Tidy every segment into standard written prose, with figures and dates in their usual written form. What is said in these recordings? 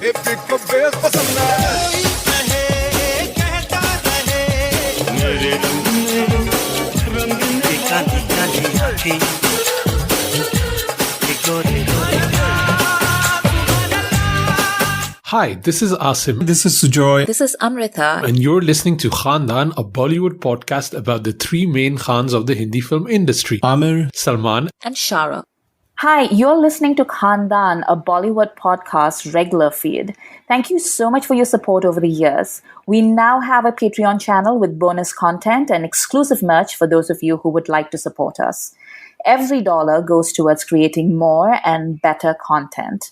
Hi, this is Asim. This is Sujoy. This is Amrita. And you're listening to Khandaan, a Bollywood podcast about the three main Khans of the Hindi film industry. Amir, Salman, and Shara. Hi, you're listening to Khandaan, a Bollywood podcast regular feed. Thank you so much for your support over the years. We now have a Patreon channel with bonus content and exclusive merch for those of you who would like to support us. Every dollar goes towards creating more and better content.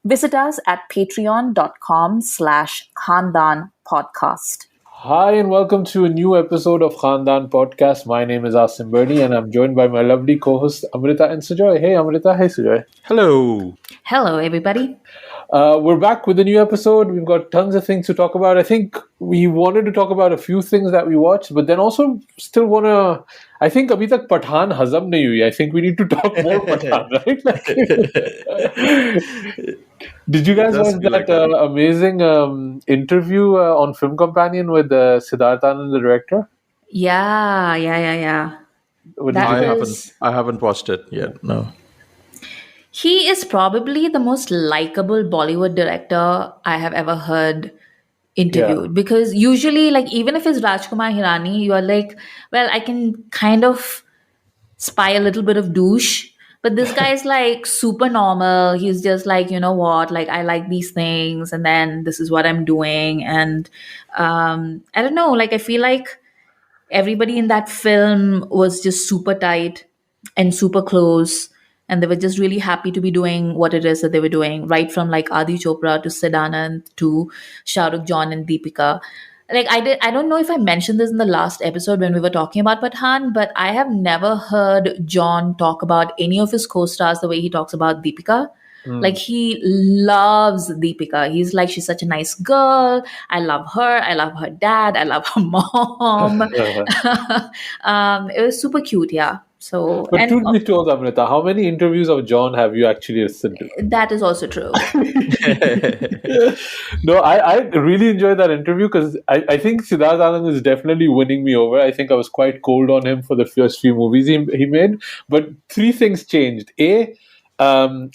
Visit us at patreon.com/KhandaanPodcast. Hi and welcome to a new episode of Khandaan Podcast. My name is Asim Berdi and I'm joined by my lovely co-hosts Amrita and Sujoy. Hey Amrita, hey Sujoy. hello. Hello, everybody. We're back with a new episode. We've got tons of things to talk about. I think we wanted to talk about a few things that we watched, but then also still want to... I think abhi tak Pathaan hazam nahi hui. I think we need to talk more Pathaan, right? Did you guys watch that amazing interview on Film Companion with Siddharth Anand, the director? Yeah. I haven't watched it yet, no. He is probably the most likable Bollywood director I have ever heard interviewed. Because usually, like, even if it's Rajkumar Hirani, you are like, well, I can kind of spy a little bit of douche. But this guy is like super normal. He's just like, you know what, like I like these things and then this is what I'm doing. And I don't know, like I feel like everybody in that film was just super tight and super close. And they were just really happy to be doing what it is that they were doing, right from like Adi Chopra to Sid Anand to Shahrukh, John and Deepika. Like I don't know if I mentioned this in the last episode when we were talking about Pathaan, but I have never heard John talk about any of his co-stars the way he talks about Deepika. Like he loves Deepika. He's like, she's such a nice girl. I love her. I love her dad. I love her mom. It was super cute, yeah. So, but truth be told, Amrita, how many interviews of John have you actually listened to? That is also true. No, I really enjoyed that interview because I think Siddharth Anand is definitely winning me over. I think I was quite cold on him for the first few movies he made. But three things changed. I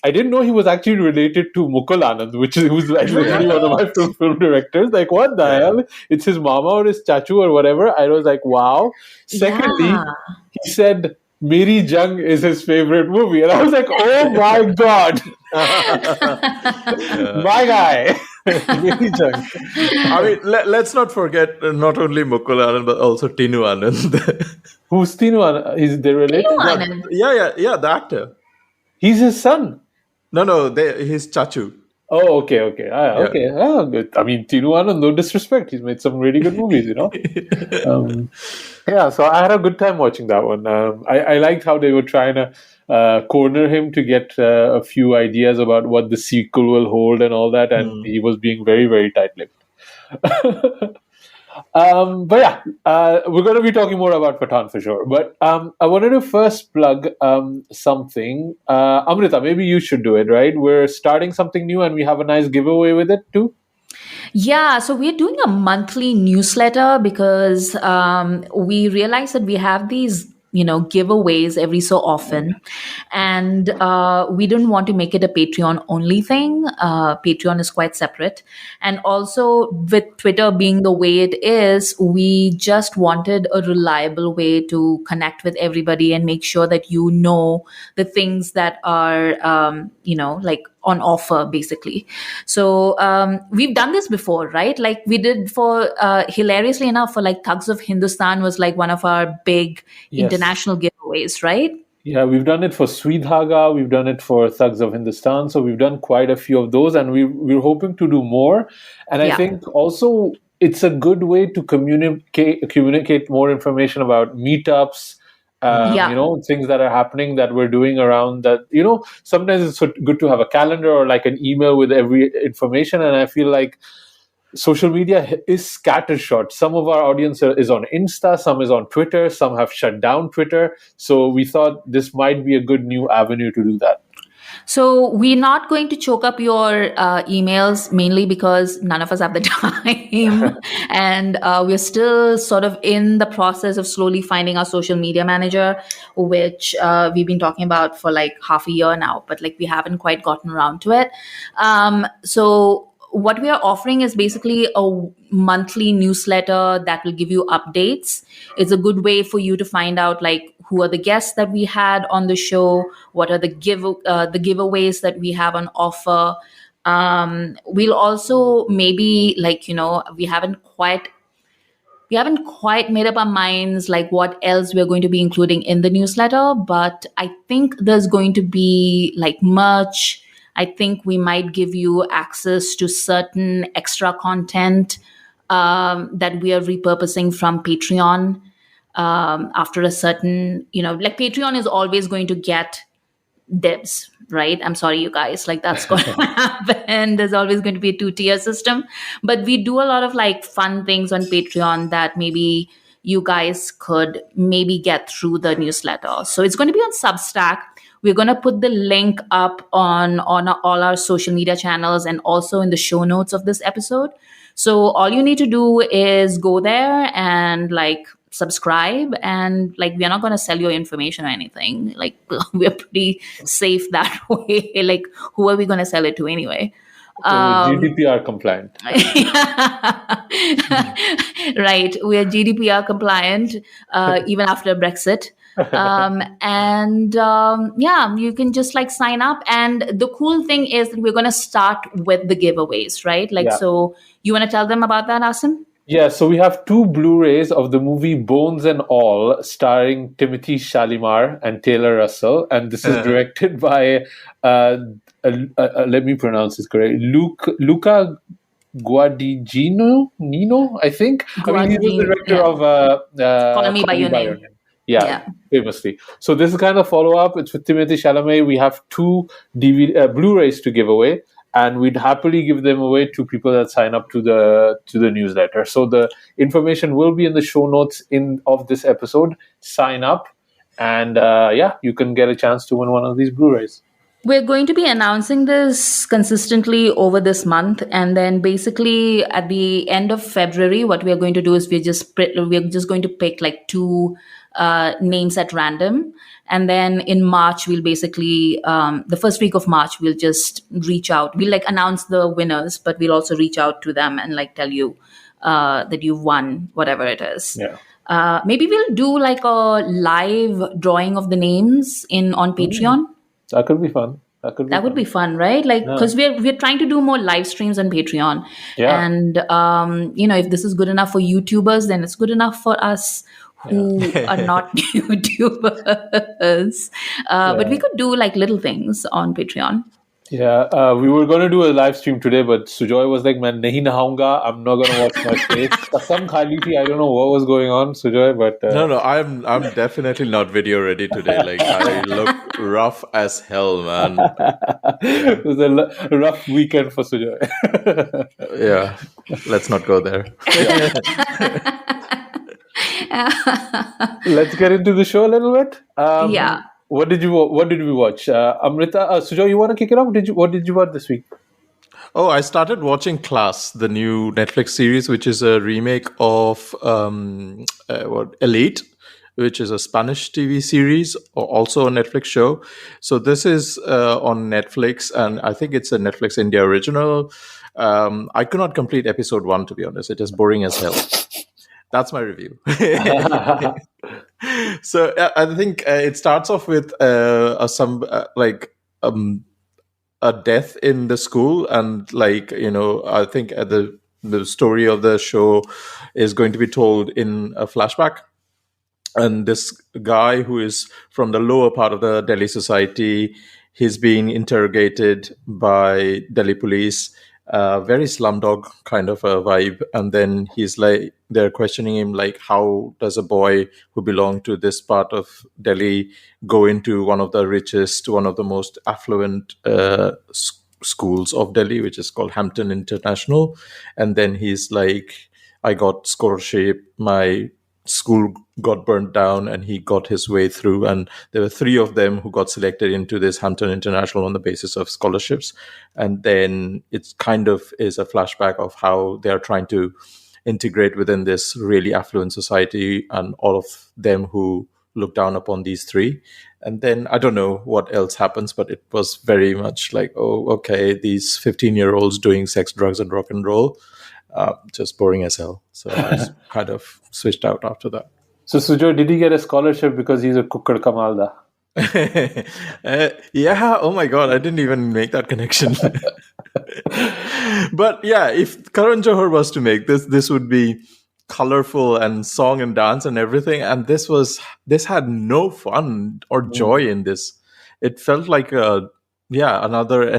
didn't know he was actually related to Mukul Anand, who's like literally one of my film directors. Like, what the hell? It's his mama or his chachu or whatever. I was like, wow. Secondly, he said... Meri Jung is his favorite movie. And I was like, oh my God. My guy. Meri Jung. I mean, let's not forget not only Mukul Anand, but also Tinu Anand. Who's Tinu Anand? Is they related? Tinu Anand. Yeah, the actor. He's his son. No, he's Chachu. Oh, okay. Okay. Oh, good. I mean, Tinu Anand, no disrespect. He's made some really good movies, you know? So I had a good time watching that one. I liked how they were trying to corner him to get a few ideas about what the sequel will hold and all that, and he was being very, very tight-lipped. But yeah, we're going to be talking more about Pathaan for sure. But I wanted to first plug something. Amrita, maybe you should do it, right? We're starting something new and we have a nice giveaway with it too. Yeah, so we're doing a monthly newsletter because we realized that we have these, giveaways every so often. And we didn't want to make it a Patreon only thing. Patreon is quite separate. And also with Twitter being the way it is, we just wanted a reliable way to connect with everybody and make sure that you know the things that are, like on offer, basically. So we've done this before, right? Like we did for, hilariously enough, for like Thugs of Hindustan was like one of our big international giveaways, right? Yeah, we've done it for Sweethaga, we've done it for Thugs of Hindustan, so we've done quite a few of those, and we're hoping to do more. And I think also it's a good way to communicate more information about meetups, things that are happening that we're doing around that. Sometimes it's good to have a calendar or like an email with every information, and I feel like social media is scattershot. Some of our audience is on Insta, some is on Twitter, some have shut down Twitter. So we thought this might be a good new avenue to do that. So we're not going to choke up your emails, mainly because none of us have the time. And we're still sort of in the process of slowly finding our social media manager, which we've been talking about for like half a year now, but like we haven't quite gotten around to it. So what we are offering is basically a monthly newsletter that will give you updates. It's a good way for you to find out like who are the guests that we had on the show, what are the giveaways that we have on offer. We'll also maybe like, we haven't quite made up our minds like what else we're going to be including in the newsletter, but I think there's going to be like merch. I think we might give you access to certain extra content that we are repurposing from Patreon after a certain, like Patreon is always going to get dibs, right? I'm sorry, you guys, like that's going to happen. There's always going to be a 2-tier system, but we do a lot of like fun things on Patreon that maybe you guys could maybe get through the newsletter. So it's going to be on Substack. We're going to put the link up on all our social media channels and also in the show notes of this episode. So all you need to do is go there and like subscribe, and like we're not going to sell your information or anything. Like we're pretty safe that way. Like who are we going to sell it to anyway? GDPR compliant. Right. We are GDPR compliant even after Brexit. You can just like sign up. And the cool thing is that we're going to start with the giveaways, right? Like, so you want to tell them about that, Asim? Yeah, so we have 2 Blu-rays of the movie Bones and All, starring Timothy Shalimar and Taylor Russell. And this is directed by, let me pronounce this correctly, Luca Guadagnino, I think. I mean, he's the director of Call Me By Your Name. Yeah, famously. So this is kind of follow-up. It's with Timothy Chalamet. We have 2 Blu-rays to give away. And we'd happily give them away to people that sign up to the newsletter. So the information will be in the show notes of this episode. Sign up, and you can get a chance to win one of these Blu-rays. We're going to be announcing this consistently over this month, and then basically at the end of February, what we are going to do is we're just going to pick like 2 names at random. And then in March, we'll basically, the first week of March, we'll just reach out. We'll like announce the winners, but we'll also reach out to them and like tell you that you've won whatever it is. Yeah. Maybe we'll do like a live drawing of the names on Patreon. That could be fun. That would be fun, right? Like, because we're trying to do more live streams on Patreon. Yeah. And, if this is good enough for YouTubers, then it's good enough for us who are not YouTubers. But we could do like little things on Patreon. Yeah, we were going to do a live stream today, but Sujoy was like, "Man, nahi nahaunga. I'm not going to wash my face." Kasam khali thi. I don't know what was going on, Sujoy, but No, I'm definitely not video ready today. Like I look rough as hell, man. It was a rough weekend for Sujoy. Yeah, let's not go there. Let's get into the show a little bit. Yeah. What did we watch? Amrita, Sujoy, you want to kick it off? What did you watch this week? Oh, I started watching Class, the new Netflix series, which is a remake of Elite, which is a Spanish TV series, also a Netflix show. So this is on Netflix, and I think it's a Netflix India original. I could not complete episode 1, to be honest. It is boring as hell. That's my review. So I think it starts off with a death in the school, and I think the story of the show is going to be told in a flashback. And this guy who is from the lower part of the Delhi society, he's being interrogated by Delhi police. Very slumdog kind of a vibe, and then he's like, they're questioning him like, how does a boy who belonged to this part of Delhi go into one of the richest, one of the most affluent schools of Delhi, which is called Hampton International? And then he's like, I got scholarship, my school got burnt down and he got his way through. And there were 3 of them who got selected into this Hampton International on the basis of scholarships. And then it kind of is a flashback of how they're trying to integrate within this really affluent society, and all of them who look down upon these 3. And then I don't know what else happens, but it was very much like, oh, okay, these 15-year-olds doing sex, drugs, and rock and roll. Just boring as hell. So I just kind of switched out after that. So Sujoy, did he get a scholarship because he's a Kukkad Kamalda? Yeah, oh my God, I didn't even make that connection. But yeah, if Karan Johar was to make this would be colorful and song and dance and everything. And this had no fun or joy in this. It felt like another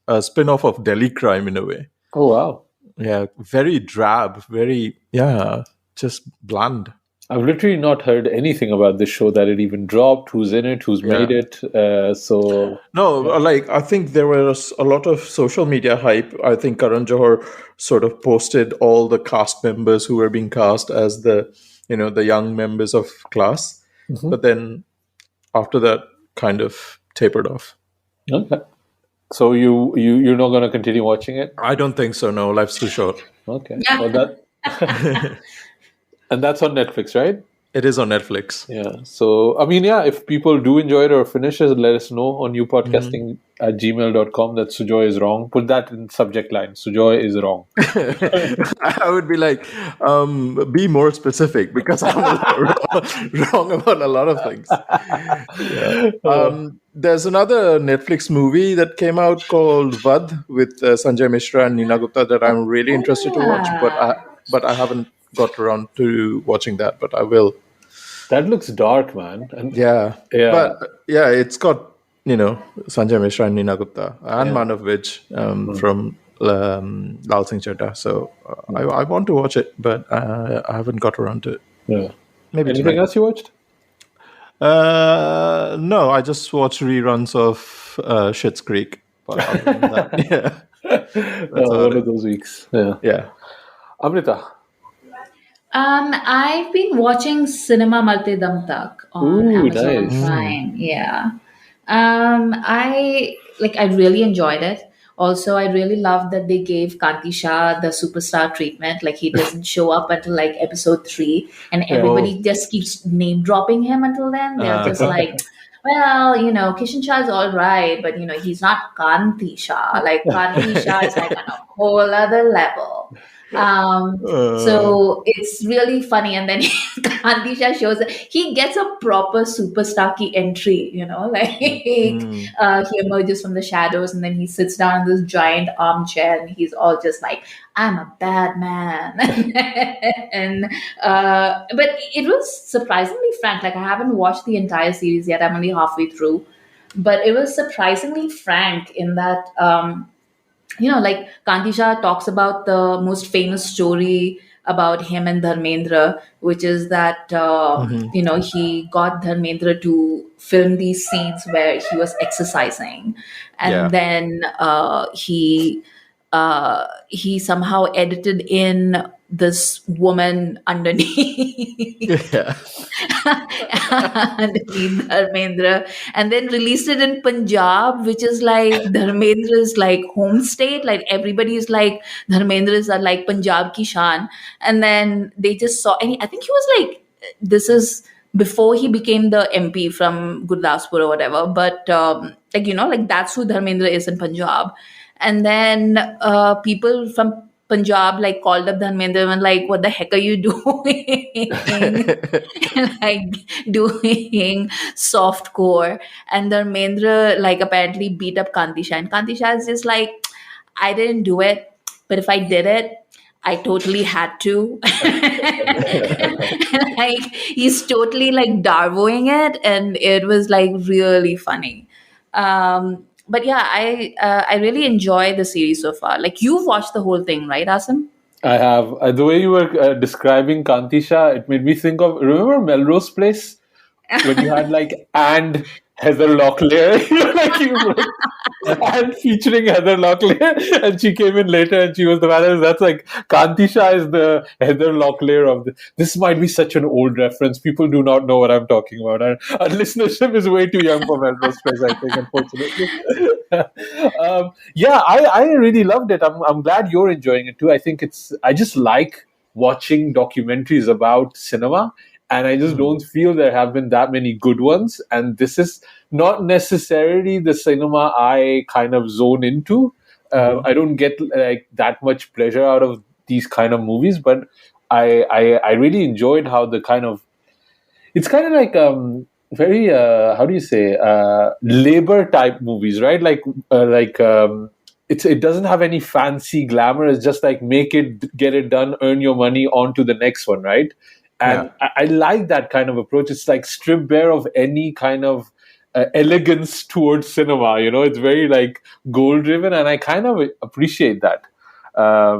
a spin-off of Delhi Crime in a way. Oh wow. Yeah, very drab, very, just bland. I've literally not heard anything about this show, that it even dropped, who's in it, who's made it. I think there was a lot of social media hype. I think Karan Johar sort of posted all the cast members who were being cast as the young members of class. Mm-hmm. But then after that, kind of tapered off. Okay. So you're not going to continue watching it? I don't think so. No, life's too short. Okay. Well, that and that's on Netflix, right? It is on Netflix. Yeah. So I mean, if people do enjoy it or finish it, let us know on newpodcasting@gmail.com that Sujoy is wrong. Put that in subject line. Sujoy is wrong. I would be like, be more specific, because I'm wrong about a lot of things. Yeah. There's another Netflix movie that came out called Vad with Sanjay Mishra and Neena Gupta that I'm really interested to watch, but I haven't got around to watching that, but I will. That looks dark, man. And yeah. But yeah, it's got Sanjay Mishra and Neena Gupta and Manav Vij from Lal Singh Chaddha. So I want to watch it, but I haven't got around to it. Yeah. Maybe anything else you watched? No, I just watched reruns of Schitt's Creek. But other than that, one of those weeks. Yeah. Amrita. I've been watching Cinema Marte Dum Tak on Amazon Prime. Yeah. I really enjoyed it. Also, I really loved that they gave Kanti Shah the superstar treatment. Like, he doesn't show up until like episode 3, and everybody just keeps name dropping him until then. They're just like, well, Kishan Shah is all right, but he's not Kanti Shah. Like, Kanti Shah is like on a whole other level. So it's really funny, and then Kanti Shah shows that he gets a proper superstar ki entry, he emerges from the shadows, and then he sits down in this giant armchair, and he's all just like, I'm a bad man. But it was surprisingly frank. Like, I haven't watched the entire series yet. I'm only halfway through, but it was surprisingly frank in that, Kanti Shah talks about the most famous story about him and Dharmendra, which is that, he got Dharmendra to film these scenes where he was exercising. And then he somehow edited in this woman underneath Dharmendra, and then released it in Punjab, which is like Dharmendra's like home state. Like, everybody is like, Dharmendra's are like Punjab ki shaan. And then they just saw, and I think he was like, this is before he became the MP from Gurdaspur or whatever, but that's who Dharmendra is in Punjab. And then people from Punjab called up Dharmendra and like, what the heck are you doing? Doing soft core. And Dharmendra apparently beat up Kanti Shah. And Kanti Shah is just like, I didn't do it, but if I did it, I totally had to. He's totally Darvoing it, and it was really funny. But yeah, I really enjoy the series so far. You've watched the whole thing, right, Asim? I have. The way you were describing Kanti Shah, it made me think of, remember Melrose Place? When you had and Heather Locklear, and featuring Heather Locklear, and she came in later, and she was the manager. That's like Kantisha is the Heather Locklear of this. Might be such an old reference. People do not know what I'm talking about. Our listenership is way too young for Melrose Place, I think, unfortunately. I really loved it. I'm glad you're enjoying it too. I just like watching documentaries about cinema, and I just don't feel there have been that many good ones. And this is not necessarily the cinema I kind of zone into. I don't get like that much pleasure out of these kind of movies, but I really enjoyed how the kind of, it's kind of like very how do you say, labor type movies, right? It doesn't have any fancy glamour. It's just like make it, get it done, earn your money, on to the next one, right? And I like that kind of approach. It's like stripped bare of any kind of elegance towards cinema. It's very like goal driven, and I kind of appreciate that. I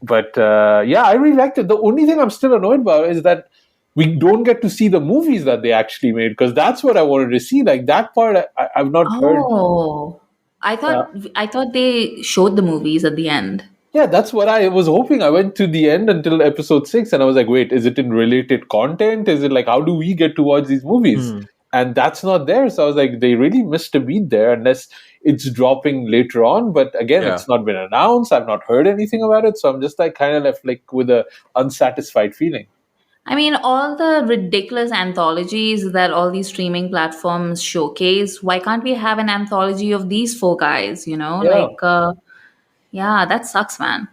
really liked it. The only thing I'm still annoyed about is that we don't get to see the movies that they actually made, because that's what I wanted to see. Like that part, I've not heard. Oh, I thought they showed the movies at the end. Yeah, that's what I was hoping. I went to the end until episode 6, and I was like, wait, is it in related content? Is it like, how do we get to watch these movies? And that's not there. So I was like, they really missed a beat there, unless it's dropping later on. But again, it's not been announced. I've not heard anything about it. So I'm just like kind of left like with a unsatisfied feeling. I mean, all the ridiculous anthologies that all these streaming platforms showcase, why can't we have an anthology of these four guys, Yeah, that sucks, man.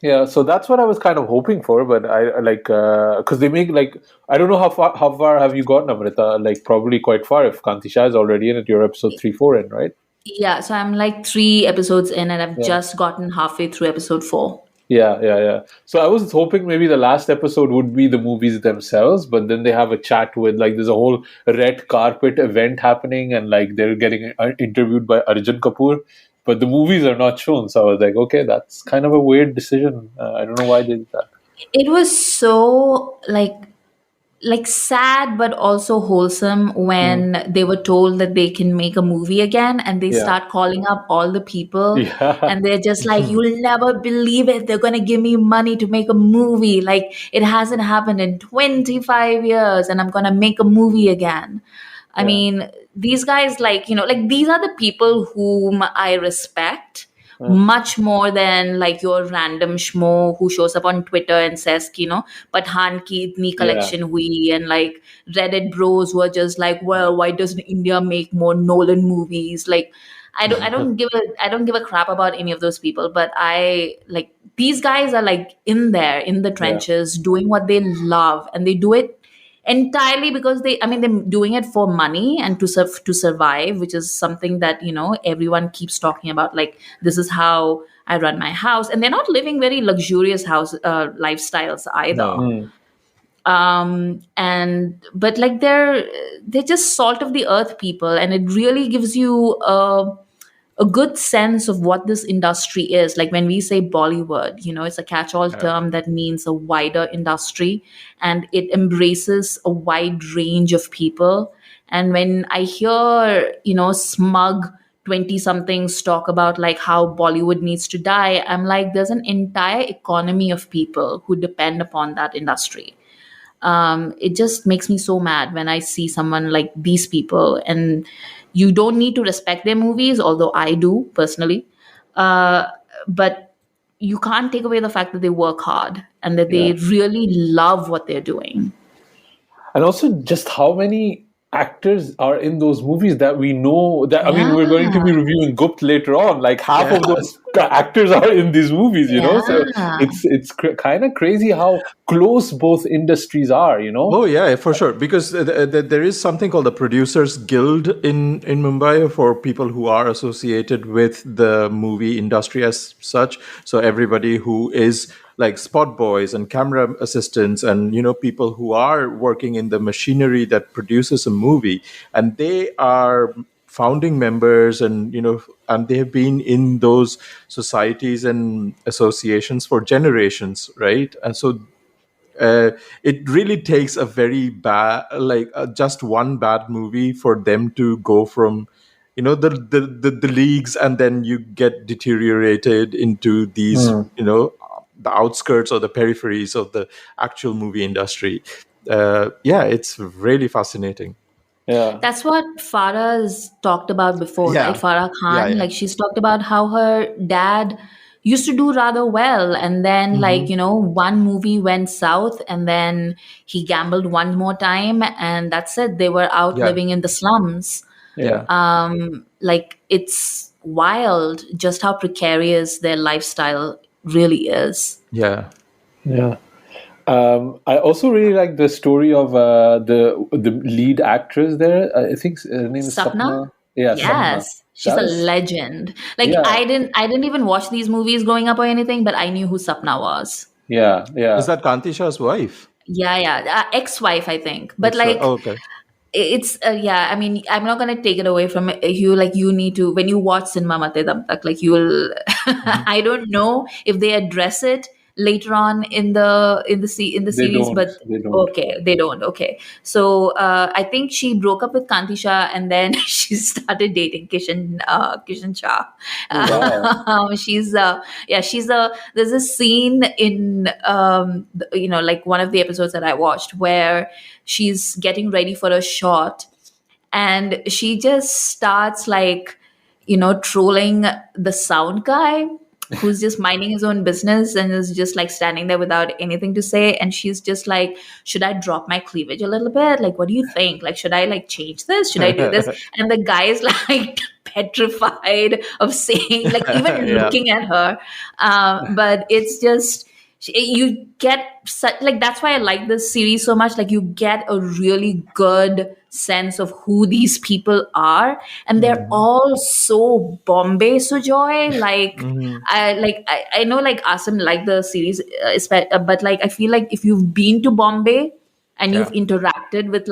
Yeah, so that's what I was kind of hoping for, but I like because they make like, I don't know how far have you gotten, Amrita? Like probably quite far if Kantisha is already in it. You're episode 3-4 in, right? Yeah, so I'm like 3 episodes in, and I've just gotten halfway through episode 4. Yeah. So I was hoping maybe the last episode would be the movies themselves, but then they have a chat with, like, there's a whole red carpet event happening, and like they're getting interviewed by Arjun Kapoor, but the movies are not shown. So I was like, okay, that's kind of a weird decision. I don't know why they did that. It was so like sad but also wholesome when they were told that they can make a movie again, and they start calling up all the people and they're just like, you'll never believe it, they're gonna give me money to make a movie, like it hasn't happened in 25 years and I'm gonna make a movie again. I mean, these guys, like, like these are the people whom I respect much more than like your random schmo who shows up on Twitter and says, Pathaan ki itni collection hui, and like Reddit bros who are just like, well, why doesn't India make more Nolan movies? Like, I don't give a crap about any of those people, but I like these guys are like in there in the trenches doing what they love, and they do it entirely because they're doing it for money and to survive, which is something that everyone keeps talking about. Like, this is how I run my house, and they're not living very luxurious house lifestyles either. But like they're just salt of the earth people, and it really gives you a good sense of what this industry is. Like when we say Bollywood, it's a catch-all term that means a wider industry, and it embraces a wide range of people. And when I hear, smug 20-somethings talk about like how Bollywood needs to die, I'm like, there's an entire economy of people who depend upon that industry. It just makes me so mad when I see someone like these people, and you don't need to respect their movies, although I do personally. But you can't take away the fact that they work hard and that they really love what they're doing. And also just how many actors are in those movies that we know that, we're going to be reviewing Gupt later on. Like half of those actors are in these movies, so it's kind of crazy how close both industries are, Oh yeah, for sure, because there is something called the Producers Guild in Mumbai for people who are associated with the movie industry as such. So everybody who is like spot boys and camera assistants and people who are working in the machinery that produces a movie, and they are founding members, and and they have been in those societies and associations for generations, right? And so it really takes a very bad, just one bad movie for them to go from, the leagues, and then you get deteriorated into these, the outskirts or the peripheries of the actual movie industry. It's really fascinating. Yeah. That's what Farah's talked about before, Yeah. right? Farah Khan. Yeah. Like, she's talked about how her dad used to do rather well. And then, one movie went south, and then he gambled one more time. And that's it. They were out living in the slums. Yeah. It's wild just how precarious their lifestyle really is. Yeah. Yeah. I also really like the story of the lead actress there. I think her name is Sapna. Yeah, Yes, Sapna. she's a legend. I didn't even watch these movies growing up or anything, but I knew who Sapna was. Yeah. Is that Kantisha's wife? Yeah. Ex-wife, I think. But okay. It's I mean, I'm not gonna take it away from you. Like, you need to, when you watch Cinema Mate Dam Tak, like, you will. I don't know if they address it later on in the series, but they don't. Okay, they don't. Okay, so I think she broke up with Kantisha, and then she started dating Kishan Shah. Wow. She's there's a scene in one of the episodes that I watched where she's getting ready for a shot, and she just starts trolling the sound guy who's just minding his own business and is just standing there without anything to say. And she's just like, should I drop my cleavage a little bit? Like, what do you think? Like, should I change this? Should I do this? And the guy is petrified of saying, even looking at her. But it's just, you get such, that's why I like this series so much. You get a really good sense of who these people are, and they're all so Bombay Sujoy. I know Asim liked the series, but I feel like if you've been to Bombay and you've interacted with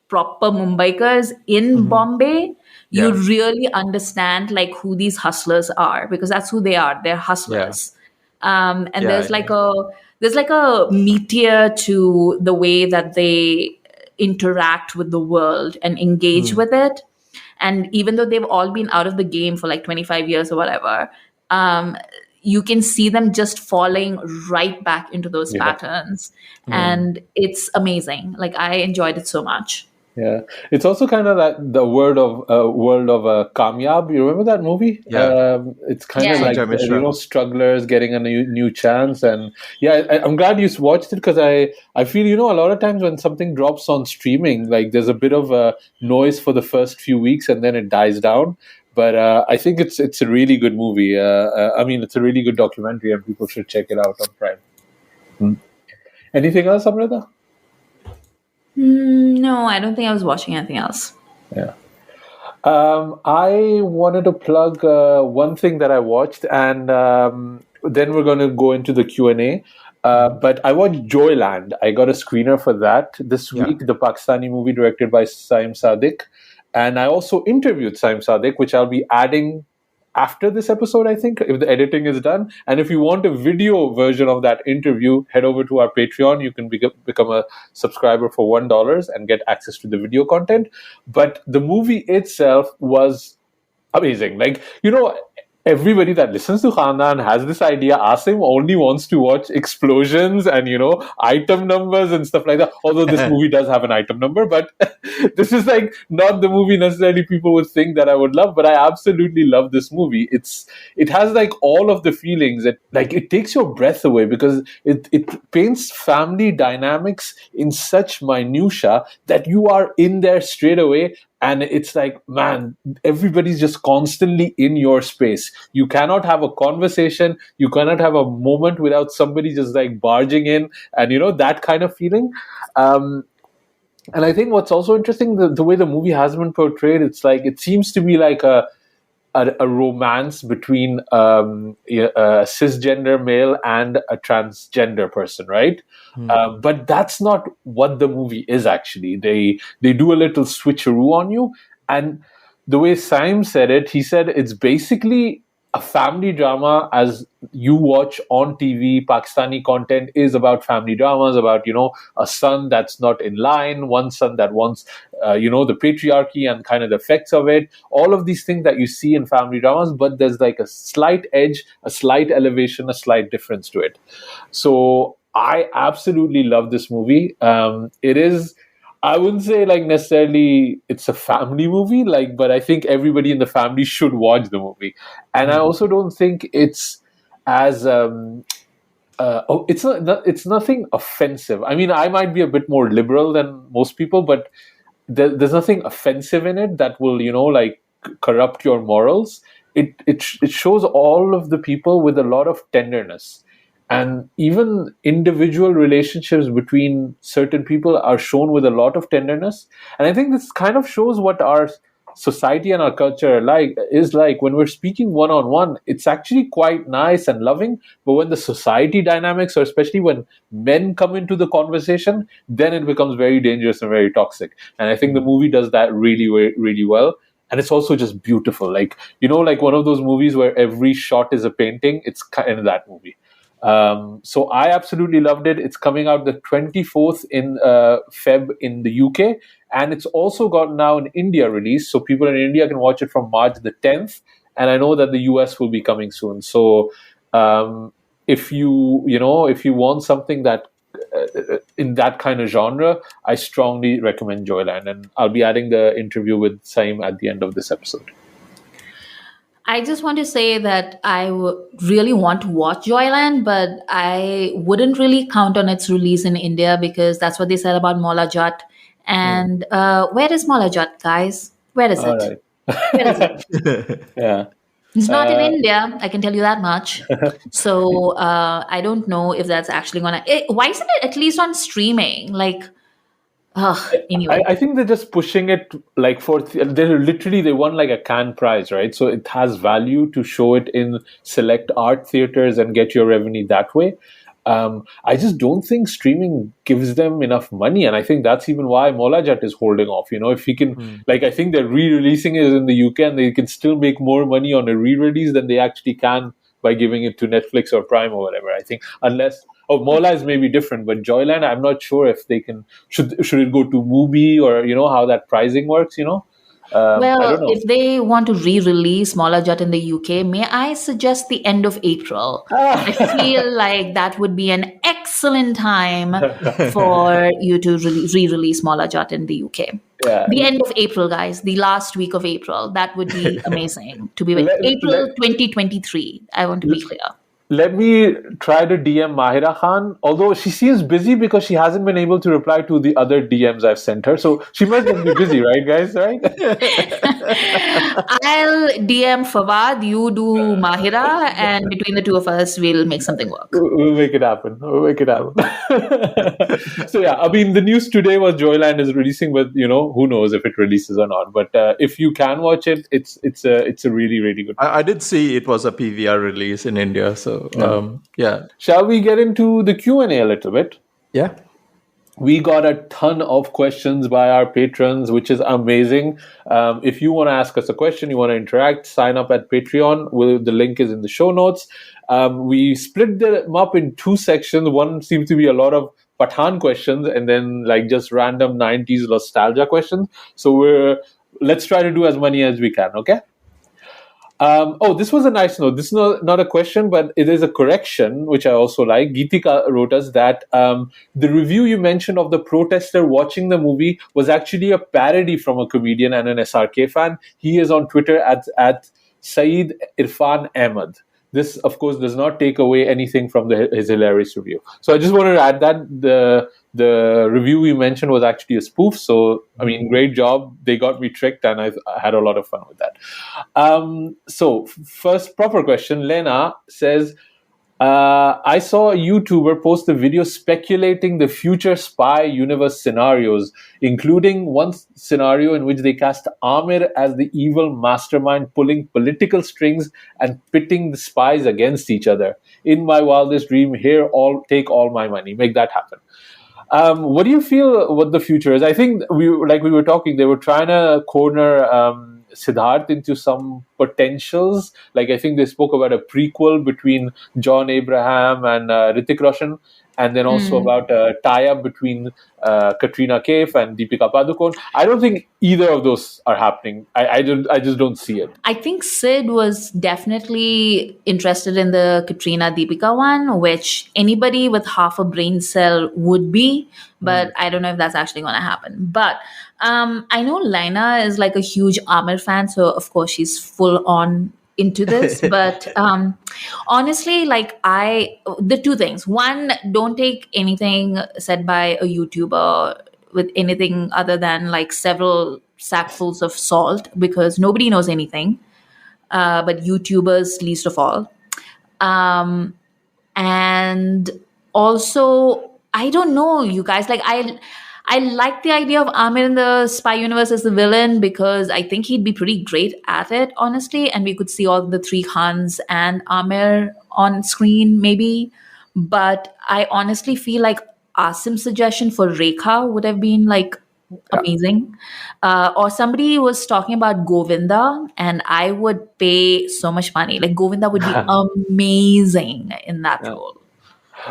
proper Mumbaikars in Bombay, you really understand who these hustlers are, because that's who they are. They're hustlers. There's a meteor to the way that they interact with the world and engage with it. And even though they've all been out of the game for 25 years or whatever, you can see them just falling right back into those patterns. And it's amazing. I enjoyed it so much. Yeah, it's also kind of the world of Kamyab. You remember that movie? Yeah, it's kind of strugglers getting a new chance, and I'm glad you watched it, because I feel a lot of times when something drops on streaming, there's a bit of a noise for the first few weeks and then it dies down. But I think it's a really good movie. I mean, it's a really good documentary, and people should check it out on Prime. Anything else, Amrita? No, I don't think I was watching anything else. Yeah. I wanted to plug one thing that I watched, and then we're going to go into the Q&A. But I watched JOYLAND. I got a screener for that this week, the Pakistani movie directed by Saim Sadiq. And I also interviewed Saim Sadiq, which I'll be adding after this episode, I think, if the editing is done. And if you want a video version of that interview, head over to our Patreon. You can become a subscriber for $1 and get access to the video content. But the movie itself was amazing. Everybody that listens to Khandaan has this idea Asim only wants to watch explosions and, item numbers and stuff like that. Although this movie does have an item number, but this is not the movie necessarily people would think that I would love, but I absolutely love this movie. It has all of the feelings that it takes your breath away, because it paints family dynamics in such minutia that you are in there straight away. And it's man, everybody's just constantly in your space. You cannot have a conversation. You cannot have a moment without somebody just barging in and, that kind of feeling. And I think what's also interesting, the way the movie has been portrayed, it's it seems to be a romance between a cisgender male and a transgender person, right? But that's not what the movie is actually. They do a little switcheroo on you. And the way Saim said it, he said it's basically a family drama, as you watch on TV, Pakistani content is about family dramas, about, a son that's not in line, one son that wants, the patriarchy and kind of the effects of it, all of these things that you see in family dramas, but there's like a slight edge, a slight elevation, a slight difference to it. So I absolutely love this movie. It is, I wouldn't say like necessarily it's a family movie, but I think everybody in the family should watch the movie. And I also don't think it's as it's nothing offensive. I mean, I might be a bit more liberal than most people, but there's nothing offensive in it that will, corrupt your morals. It shows all of the people with a lot of tenderness. And even individual relationships between certain people are shown with a lot of tenderness. And I think this kind of shows what our society and our culture is like. When we're speaking one-on-one, it's actually quite nice and loving. But when the society dynamics, or especially when men come into the conversation, then it becomes very dangerous and very toxic. And I think the movie does that really, really well. And it's also just beautiful. Like one of those movies where every shot is a painting. It's kind of that movie. So I absolutely loved it. It's coming out the 24th in Feb in the UK, and it's also got now an India release, so people in India can watch it from March the 10th, and I know that the US will be coming soon. So if you want something that in that kind of genre, I strongly recommend Joyland, and I'll be adding the interview with Saim at the end of this episode. I just want to say that I really want to watch Joyland, but I wouldn't really count on its release in India because that's what they said about Mola Jat. And where is Mola Jat, guys? Where is it? Right. Where is it? Yeah. It's not in India, I can tell you that much. So I don't know if that's actually going to... Why isn't it at least on streaming? Anyway. I think they're just pushing it they won like a Cannes prize, right? So it has value to show it in select art theaters and get your revenue that way. I just don't think streaming gives them enough money, and I think that's even why Mola Jat is holding off. If he can, I think they're re-releasing it in the UK, and they can still make more money on a re-release than they actually can by giving it to Netflix or Prime or whatever. I think Mola is maybe different, but Joyland, I'm not sure if they can. Should it go to Mubi, or how that pricing works? If they want to re-release Mola Jat in the UK, may I suggest the end of April? I feel like that would be an excellent time for you to re-release Mola Jat in the UK. Yeah. The end of April, guys. The last week of April. That would be amazing. April 2023. I want to be clear. Let me try to DM Mahira Khan, although she seems busy because she hasn't been able to reply to the other DMs I've sent her. So she must be busy, right, guys? Right? I'll DM Fawad, you do Mahira, and between the two of us, we'll make something work. We'll make it happen. So yeah, I mean, the news today was Joyland is releasing, but who knows if it releases or not. But if you can watch it, it's a really, really good. I did see it was a PVR release in India, so. Yeah. Shall we get into the Q&A a little bit? Yeah. We got a ton of questions by our patrons, which is amazing. If you want to ask us a question, you want to interact, sign up at Patreon. The link is in the show notes. We split them up in two sections. One seems to be a lot of Pathaan questions, and then just random 90s nostalgia questions. So let's try to do as many as we can, okay? This was a nice note. This is not a question, but it is a correction, which I also like. Geetika wrote us that the review you mentioned of the protester watching the movie was actually a parody from a comedian and an SRK fan. He is on Twitter at Saeed Irfan Ahmed. This, of course, does not take away anything from his hilarious review. So I just wanted to add that the review we mentioned was actually a spoof. So, I mean, great job. They got me tricked, and I had a lot of fun with that. So, first proper question. Lena says, I saw a YouTuber post a video speculating the future spy universe scenarios, including one scenario in which they cast Amir as the evil mastermind pulling political strings and pitting the spies against each other. In my wildest dream, take all my money. Make that happen. What do you feel what the future is? I think we were talking, they were trying to corner Siddharth into some potentials. Like I think they spoke about a prequel between JONabraham and Hrithik Roshan, and then also about a tie-up between Katrina Kaif and Deepikapadukone. I don't think either of those are happening. I just don't see it. I think Sid was definitely interested in the Katrina Deepika one, which anybody with half a brain cell would be, but I don't know if that's actually going to happen. But I know Laina is like a huge Amir fan, so of course she's full on into this. But honestly, like the two things. One, don't take anything said by a YouTuber with anything other than like several sackfuls of salt, because nobody knows anything, but YouTubers least of all. And also, I don't know, you guys, like I like the idea of Amir in the spy universe as the villain, because I think he'd be pretty great at it, honestly, and we could see all the three Khans and Amir on screen maybe. But I honestly feel like Asim's suggestion for Rekha would have been like amazing. Or somebody was talking about Govinda, and I would pay so much money. Like Govinda would be amazing in that role.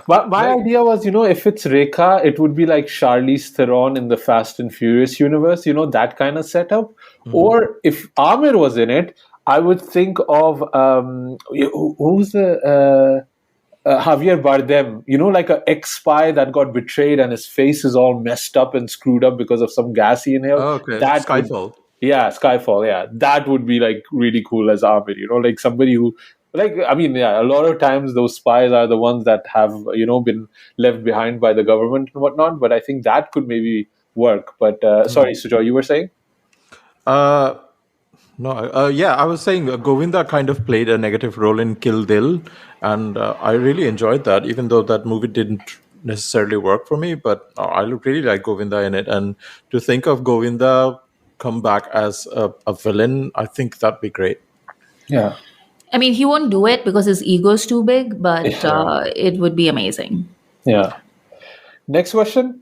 But my idea was, if it's Rekha, it would be like Charlize Theron in the Fast and Furious universe, that kind of setup. Or if Amir was in it, I would think of who's the Javier Bardem, like an ex-spy that got betrayed and his face is all messed up and screwed up because of some gas he inhaled. Oh, okay. Skyfall. Skyfall. Yeah, that would be like really cool as Amir. Like somebody who. A lot of times those spies are the ones that have, been left behind by the government and whatnot. But I think that could maybe work. But sorry, Sujoy, you were saying? I was saying Govinda kind of played a negative role in Kill Dil, and I really enjoyed that, even though that movie didn't necessarily work for me. But I really like Govinda in it, and to think of Govinda come back as a villain, I think that'd be great. Yeah. I mean, he won't do it because his ego is too big, but it would be amazing. Yeah. Next question.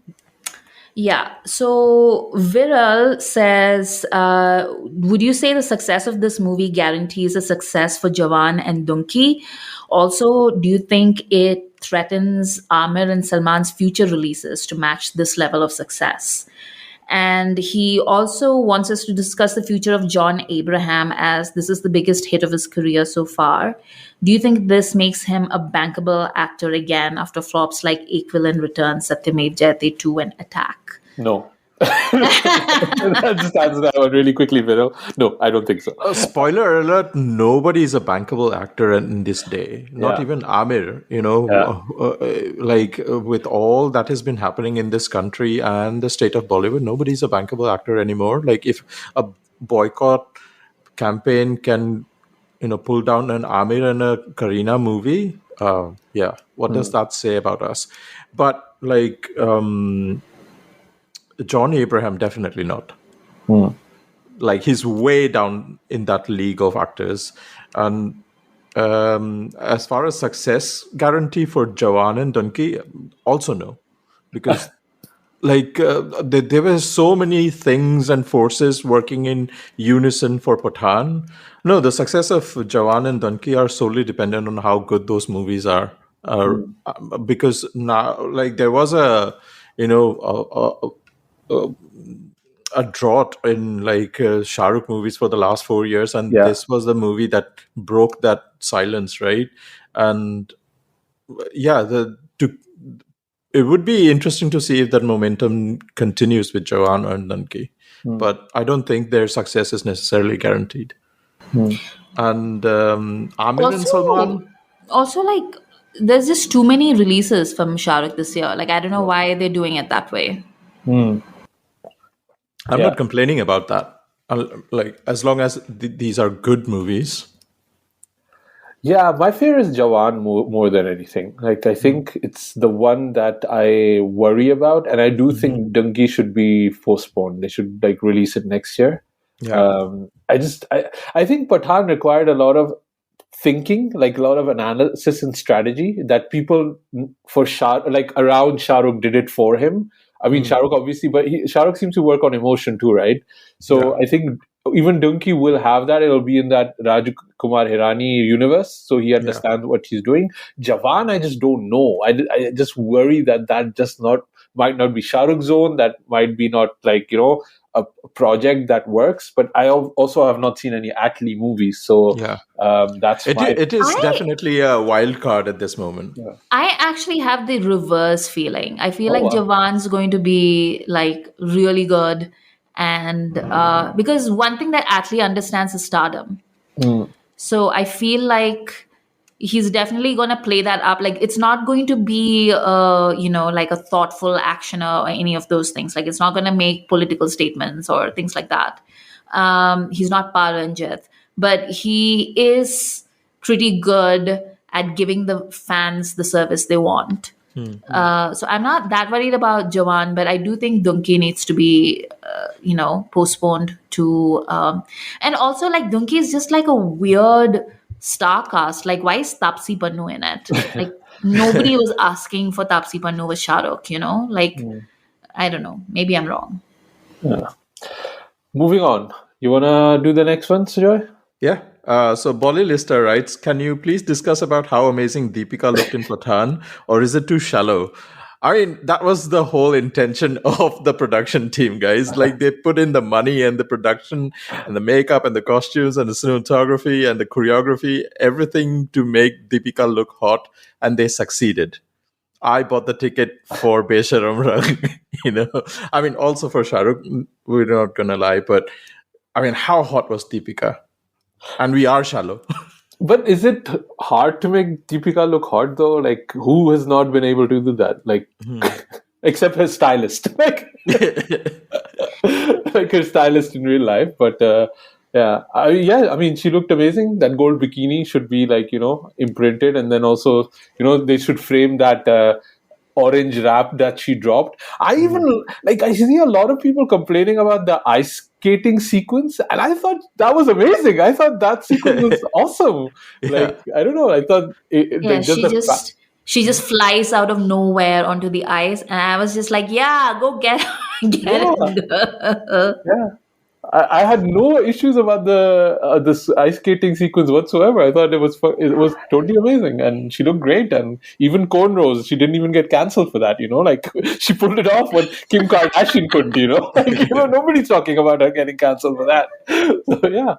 Yeah. So Viral says, would you say the success of this movie guarantees a success for Jawan and Dunki? Also, do you think it threatens Amir and Salman's future releases to match this level of success? And he also wants us to discuss the future of JONabrahim, as this is the biggest hit of his career so far. Do you think this makes him a bankable actor again after flops like Equivalent Return, Satyamev Jayate 2 and Attack? No. That's that one really quickly, Viral. No, I don't think so. Spoiler alert, nobody is a bankable actor in this day. Not even Amir, with all that has been happening in this country and the state of Bollywood, nobody's a bankable actor anymore. Like if a boycott campaign can, pull down an Amir and a Kareena movie, what does that say about us? But like... JONabrahim, definitely not. Like he's way down in that league of actors. And as far as success guarantee for Jawan and Dunki, also no. Because there were so many things and forces working in unison for Pathaan. No, the success of Jawan and Dunki are solely dependent on how good those movies are. Because now, like there was a drought in Shah Rukh movies for the last 4 years, and this was the movie that broke that silence, right? And it would be interesting to see if that momentum continues with Jawan and Dunki, but I don't think their success is necessarily guaranteed. And Amir and Salman also, there's just too many releases from Shah Rukh this year. Like I don't know why they're doing it that way. I'm not complaining about that. As long as these are good movies. Yeah, my fear is Jawan more than anything. Like, I think it's the one that I worry about, and I do think Dunki should be postponed. They should release it next year. Yeah. I think Pathaan required a lot of thinking, a lot of analysis and strategy that people around Shah Rukh did it for him. I mean, Shah Rukh obviously, but Shah Rukh seems to work on emotion too, right? So I think even Dunki will have that. It'll be in that Raj Kumar Hirani universe, so he understands what he's doing. Jawan, I just don't know. I just worry that just might not be Shah Rukh's zone. That might be not like, a project that works. But I also have not seen any Atlee movies, so that's it is definitely a wild card at this moment. I actually have the reverse feeling. I feel like Jawan's going to be like really good, and because one thing that Atlee understands is stardom. So I feel like he's definitely going to play that up. Like, it's not going to be, like a thoughtful actioner or any of those things. Like, it's not going to make political statements or things like that. He's not Paranjit, but he is pretty good at giving the fans the service they want. So I'm not that worried about Jawan, but I do think Dunki needs to be, postponed to. And also, like, Dunki is just like a weird star cast. Like, why is Taapsee Pannu in it? Like, nobody was asking for Taapsee Pannu with Shah Rukh, Like, I don't know. Maybe I'm wrong. Yeah. Moving on. You want to do the next one, Sujoy? Yeah. So Bolly Lister writes, can you please discuss about how amazing Deepika looked in Pathaan, or is it too shallow? I mean, that was the whole intention of the production team, guys. Like, they put in the money and the production and the makeup and the costumes and the cinematography and the choreography, everything to make Deepika look hot, and they succeeded. I bought the ticket for Besharam Rang, I mean, also for Shah Rukh, we're not going to lie, but I mean, how hot was Deepika? And we are shallow. But is it hard to make Deepika look hot, though? Like, who has not been able to do that? Like, except her stylist. Like her stylist in real life. But, I mean, she looked amazing. That gold bikini should be, like, imprinted. And then also, they should frame that orange wrap that she dropped. I see a lot of people complaining about the ice skating sequence, and I thought that was amazing. I thought that sequence was awesome. Like, I don't know. I thought she just flies out of nowhere onto the ice, and I was just like, yeah, go get it. Yeah. I had no issues about this ice skating sequence whatsoever. I thought it was totally amazing, and she looked great. And even cornrows, she didn't even get cancelled for that. Like, she pulled it off what Kim Kardashian couldn't. Like, nobody's talking about her getting cancelled for that. So yeah,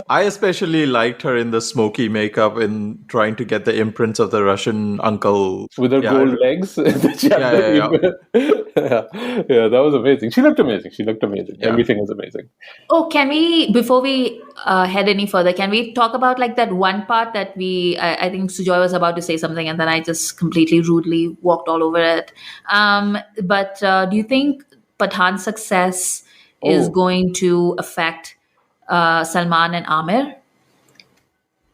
I especially liked her in the smoky makeup in trying to get the imprints of the Russian uncle with her gold legs. Yeah, that was amazing. She looked amazing. Yeah. Everything was amazing. Oh, can we, before we head any further, can we talk about like that one part that I think Sujoy was about to say something and then I just completely rudely walked all over it. But do you think Pathaan's success is going to affect Salman and Amir?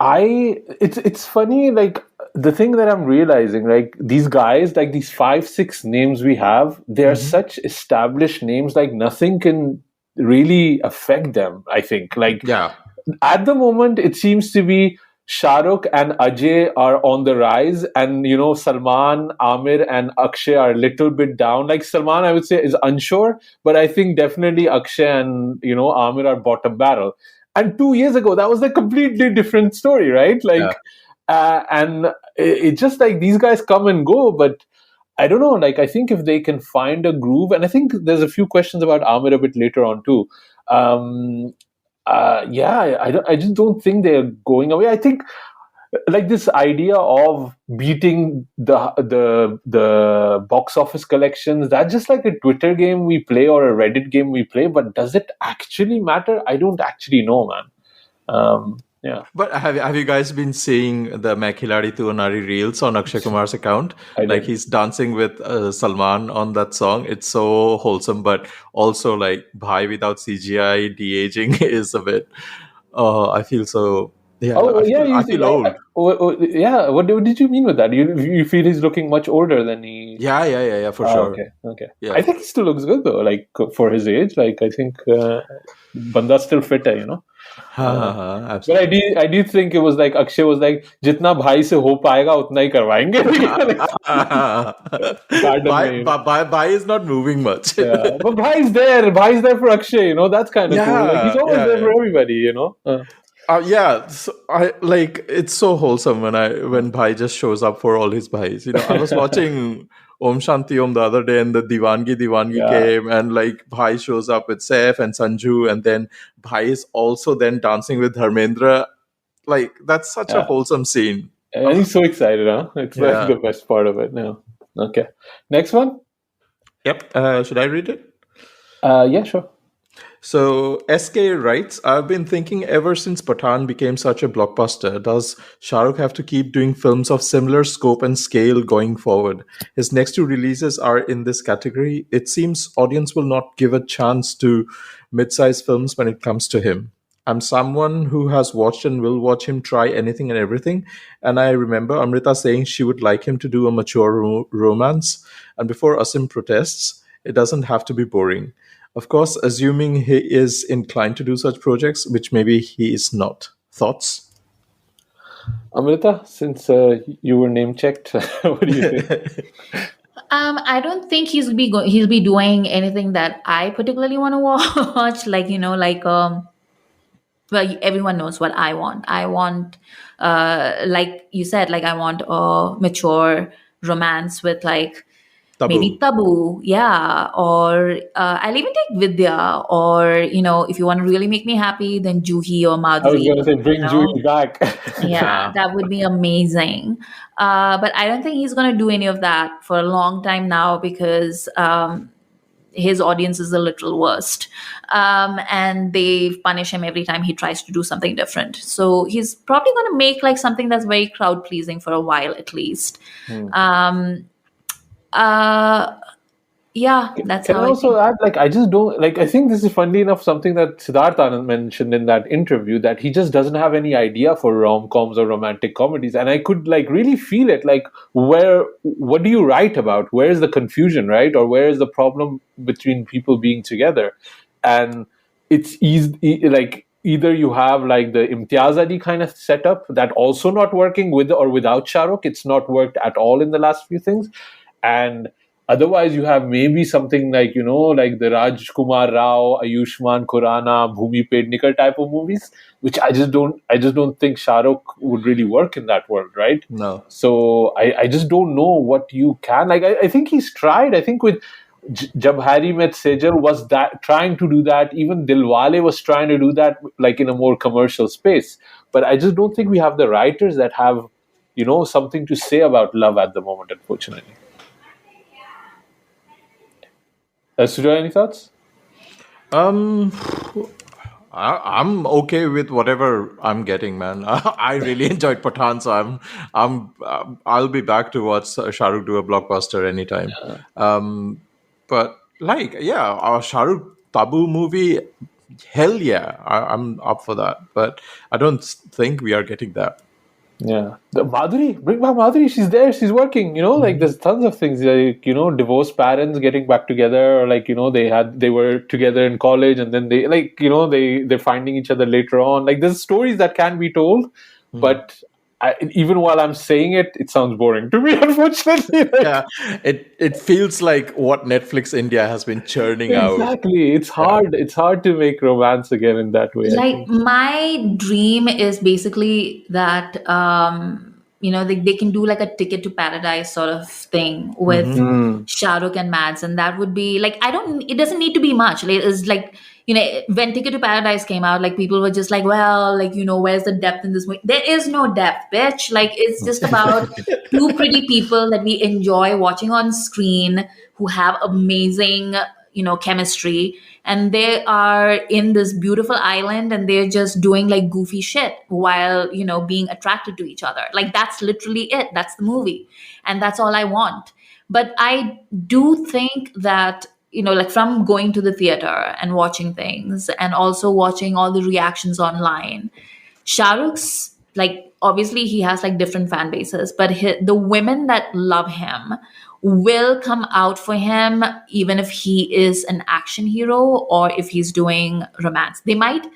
It's funny, like, the thing that I'm realizing, like, these guys, like these 5-6 names we have, they are such established names, like nothing can really affect them, I think. Like, at the moment, it seems to be Shah Rukh and Ajay are on the rise, and Salman, Amir, and Akshay are a little bit down. Like, Salman, I would say, is unsure, but I think definitely Akshay and Amir are bottom barrel. And 2 years ago, that was a completely different story, right? Like, and it's just like these guys come and go, but I don't know, like, I think if they can find a groove, and I think there's a few questions about Amir a bit later on too. I just don't think they're going away. I think, like, this idea of beating the box office collections, that's just like a Twitter game we play or a Reddit game we play, but does it actually matter? I don't actually know, man. Yeah. But have you guys been seeing the Main Khiladi Tu Nari reels on Akshay Kumar's account? Like, he's dancing with Salman on that song. It's so wholesome, but also like Bhai without CGI de-aging is a bit. I feel so Yeah, Oh yeah, I feel old. yeah. What did you mean with that? You feel he's looking much older than he? Yeah, for Oh, sure. okay. Yeah. I think he still looks good though. Like for his age, like I think Banda's still fit, you know. But Absolutely. I do think it was like Akshay was like, जितना भाई से हो पाएगा उतना ही करवाएंगे. Garden में, you know. Bhai is not moving much. Yeah, but Bhai's there. Bhai's there for Akshay. You know, that's kind of cool. Like he's always there for everybody. You know. Yeah, so I like it's so wholesome when Bhai just shows up for all his Bhais. You know, I was watching Om Shanti Om the other day, and the Diwangi came, and like Bhai shows up with Saif and Sanju, and then Bhai is also then dancing with Dharmendra. Like that's such a wholesome scene. And he's so excited, huh? It's like the best part of it now. Okay, next one. Yep. Should I read it? Yeah, sure. So SK writes, I've been thinking ever since Pathaan became such a blockbuster, does Shah Rukh have to keep doing films of similar scope and scale going forward? His next two releases are in this category. It seems audience will not give a chance to mid-sized films when it comes to him. I'm someone who has watched and will watch him try anything and everything. And I remember Amrita saying she would like him to do a mature romance. And before Asim protests, it doesn't have to be boring. Of course, assuming he is inclined to do such projects, which maybe he is not. Thoughts? Amrita, since you were name checked, what do you think? I don't think he'll be doing anything that I particularly want to watch. Like, you know, like well, everyone knows what I want. I want, like you said, like I want a mature romance with like maybe Tabu, yeah, or I'll even take Vidya, or you know, if you want to really make me happy, then Juhi or Madhuri. I was going to say bring Juhi back. Yeah, that would be amazing. But I don't think he's going to do any of that for a long time now because his audience is the literal worst. And they punish him every time he tries to do something different. So he's probably going to make like something that's very crowd pleasing for a while at least. Yeah, that's Can how I also add, like, I just don't, like, I think this is funnily enough something that Siddharth Anand mentioned in that interview, that he just doesn't have any idea for rom-coms or romantic comedies. And I could, like, really feel it, like, what do you write about? Where is the confusion, right? Or where is the problem between people being together? And it's easy, like, either you have, like, the Imtiaz Ali kind of setup that also not working with or without Shah Rukh. It's not worked at all in the last few things. And otherwise, you have maybe something like, you know, like the Rajkumar Rao, Ayushmann Khurrana, Bhumi Pednikar type of movies, which I just don't think Shah Rukh would really work in that world, right? No. So I just don't know what you can, like, I think he's tried. I think with Jab Harry Met Sejal was that trying to do that. Even Dilwale was trying to do that, like in a more commercial space. But I just don't think we have the writers that have, you know, something to say about love at the moment, unfortunately. Sudha, any thoughts? I'm okay with whatever I'm getting, man. I really enjoyed Pathaan, so I'll be back to watch Shah Rukh do a blockbuster anytime. But like, yeah, our Shah Rukh Tabu movie, hell yeah, I'm up for that. But I don't think we are getting that. Yeah, the Madhuri, bring back Madhuri. She's there. She's working. You know, like there's tons of things. Like, you know, divorced parents getting back together, or like, you know, they were together in college, and then they, like, you know, they're finding each other later on. Like there's stories that can be told, but even while I'm saying it, it sounds boring to me, unfortunately. Like, yeah, it feels like what Netflix India has been churning out. Exactly. It's hard. Yeah. It's hard to make romance again in that way. Like my dream is basically that you know, they can do like a Ticket to Paradise sort of thing with Shah Rukh and Mads, and that would be like, it doesn't need to be much. Like, it's like, you know, when Ticket to Paradise came out, like people were just like, well, like, you know, where's the depth in this movie? There is no depth, bitch. Like, it's just about two pretty people that we enjoy watching on screen who have amazing, you know, chemistry, and they are in this beautiful island and they're just doing like goofy shit while, you know, being attracted to each other. Like, that's literally it. That's the movie. And that's all I want. But I do think that, you know, like from going to the theater and watching things and also watching all the reactions online, Shahrukh's, like, obviously he has like different fan bases, but the women that love him will come out for him even if he is an action hero or if he's doing romance. They might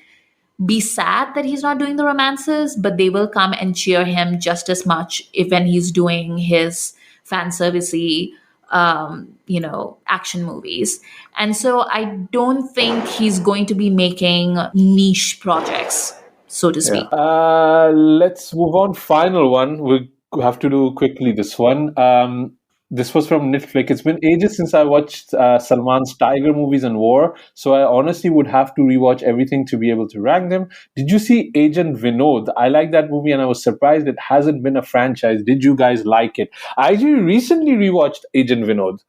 be sad that he's not doing the romances, but they will come and cheer him just as much if when he's doing his fan servicey, action movies. And so I don't think he's going to be making niche projects, so to speak. Let's move on. Final one. We have to do quickly this one. This was from Netflix. It's been ages since I watched Salman's Tiger movies and War, so I honestly would have to rewatch everything to be able to rank them. Did you see Agent Vinod? I like that movie and I was surprised it hasn't been a franchise. Did you guys like it? I actually recently rewatched Agent Vinod.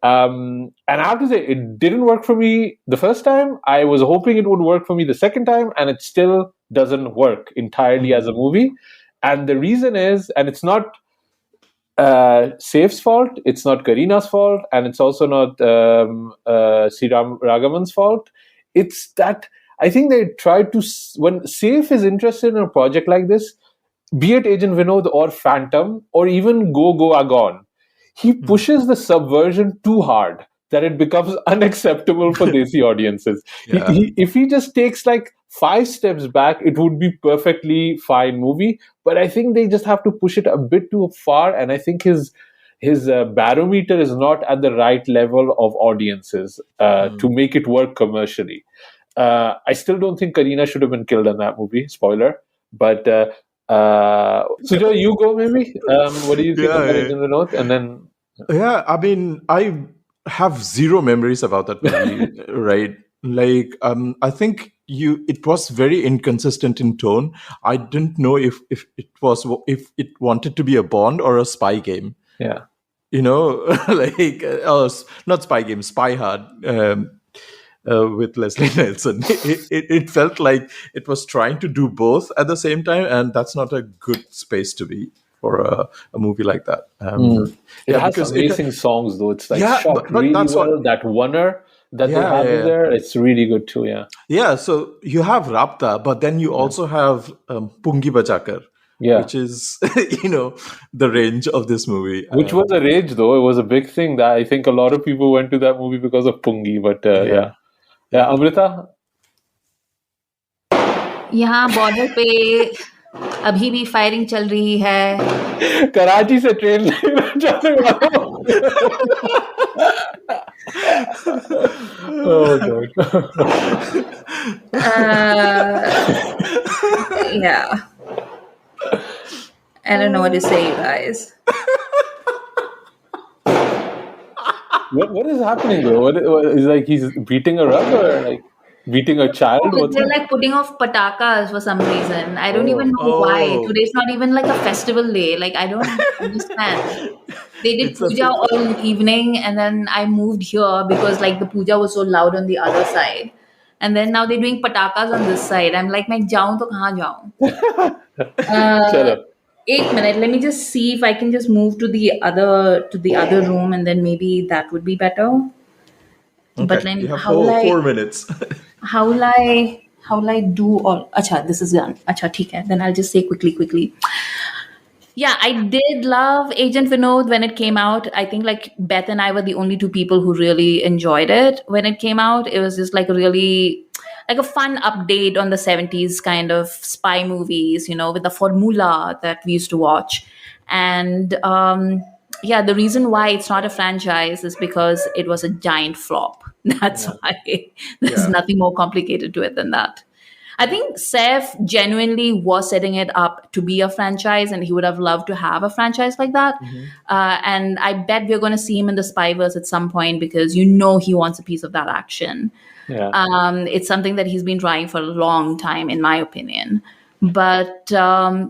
And I have to say, it didn't work for me the first time. I was hoping it would work for me the second time, and it still doesn't work entirely as a movie. And the reason is, and it's not Saif's fault, it's not Karina's fault, and it's also not Sriram Ragavan's fault. It's that I think they tried to, when Saif is interested in a project like this, be it Agent Vinod or Phantom or even Go Go Agon, he pushes the subversion too hard that it becomes unacceptable for Desi audiences. Yeah. If he just takes like 5 steps back, it would be perfectly fine movie. But I think they just have to push it a bit too far. And I think his barometer is not at the right level of audiences to make it work commercially. I still don't think Karina should have been killed in that movie. Spoiler. But Sujo, you go maybe. What do you think of Agent Vinod? And then I mean, I have zero memories about that movie, right? Like, I think it was very inconsistent in tone. I didn't know if it wanted to be a Bond or a spy game. Yeah, like not spy game, Spy Hard. With Leslie Nielsen, it felt like it was trying to do both at the same time, and that's not a good space to be for a movie like that. It has amazing songs, though. It's like shot really well. That oneer that they have in there, it's really good too. Yeah. So you have Rapta, but then you also have Pungi Bajakar. Yeah. Which is, the range of this movie. Which was a range, though. It was a big thing that I think a lot of people went to that movie because of Pungi. But Yeah, Amrita? यहाँ border पे अभी भी firing चल रही है. कराची से train जाने वाला. Oh God. Yeah. I don't know what to say, you guys. What is happening, though? What is like he's beating her up or like beating a child? They're like putting off patakas for some reason. I don't even know why. Today's not even like a festival day. Like, I don't understand. They did puja all evening, and then I moved here because like the puja was so loud on the other side. And then now they're doing patakas on this side. I'm like, मैं जाऊँ तो कहाँ जाऊँ? 8 minutes. Let me just see if I can just move to the other room, and then maybe that would be better. Okay. But then you have 4 minutes. how will I do all? Acha, this is done. Acha, theek hai. Then I'll just say quickly. Yeah, I did love Agent Vinod when it came out. I think like Beth and I were the only 2 people who really enjoyed it when it came out. It was just like really like a fun update on the 70s kind of spy movies, with the formula that we used to watch. And the reason why it's not a franchise is because it was a giant flop. That's why. There's nothing more complicated to it than that. I think Saif genuinely was setting it up to be a franchise, and he would have loved to have a franchise like that. And I bet we're going to see him in the Spyverse at some point because he wants a piece of that action. Yeah. It's something that he's been trying for a long time, in my opinion. But no,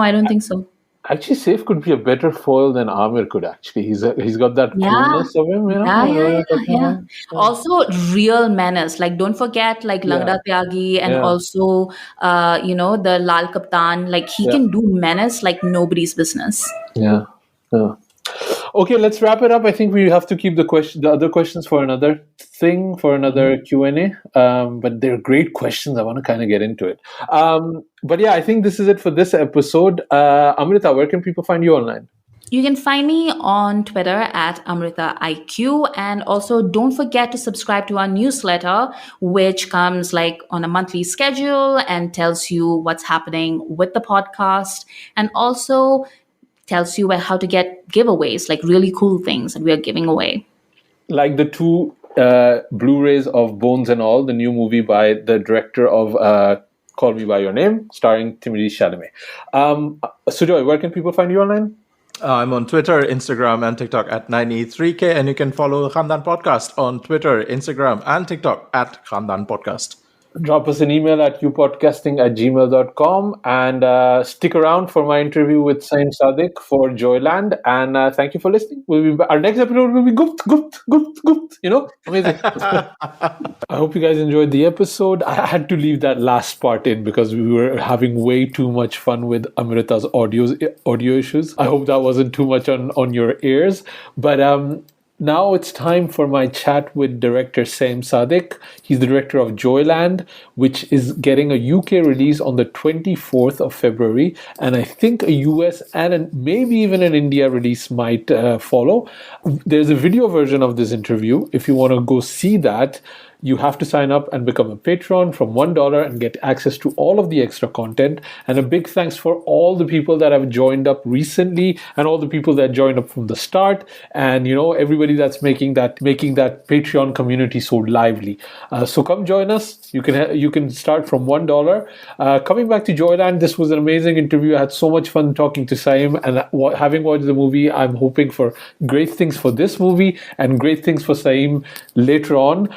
I don't think so. Actually, Saif could be a better foil than Amir could. Actually, he's got that coolness of him. Yeah. Also, real menace. Like, don't forget, like Langda Tyagi, and also, the Lal Kaptan. Like, he can do menace like nobody's business. Yeah. Okay, let's wrap it up. I think we have to keep the other questions for another thing, for another Q&A. But they're great questions. I want to kind of get into it. But yeah, I think this is it for this episode. Amrita, where can people find you online? You can find me on Twitter at AmritaIQ. And also don't forget to subscribe to our newsletter, which comes like on a monthly schedule and tells you what's happening with the podcast, and also tells you how to get giveaways, like really cool things that we are giving away. Like the 2 Blu-rays of Bones and All, the new movie by the director of Call Me By Your Name, starring Timothée Chalamet. Sujoy, where can people find you online? I'm on Twitter, Instagram, and TikTok at 93K, and you can follow Khandaan Podcast on Twitter, Instagram, and TikTok at Khandaan Podcast. Drop us an email at youpodcasting@gmail.com, and stick around for my interview with Saim Sadiq for JOYLAND. And thank you for listening. Our next episode will be Gupt. Amazing. I hope you guys enjoyed the episode. I had to leave that last part in because we were having way too much fun with Amrita's audio issues. I hope that wasn't too much on your ears. But now it's time for my chat with director Saim Sadiq. He's the director of JOYLAND, which is getting a UK release on the 24th of February. And I think a US and maybe even an India release might follow. There's a video version of this interview. If you want to go see that, you have to sign up and become a patron from $1 and get access to all of the extra content. And a big thanks for all the people that have joined up recently and all the people that joined up from the start, and everybody that's making that Patreon community so lively. So come join us. You can start from $1. Coming back to JOYLAND, this was an amazing interview. I had so much fun talking to Saim, and having watched the movie, I'm hoping for great things for this movie and great things for Saim later on.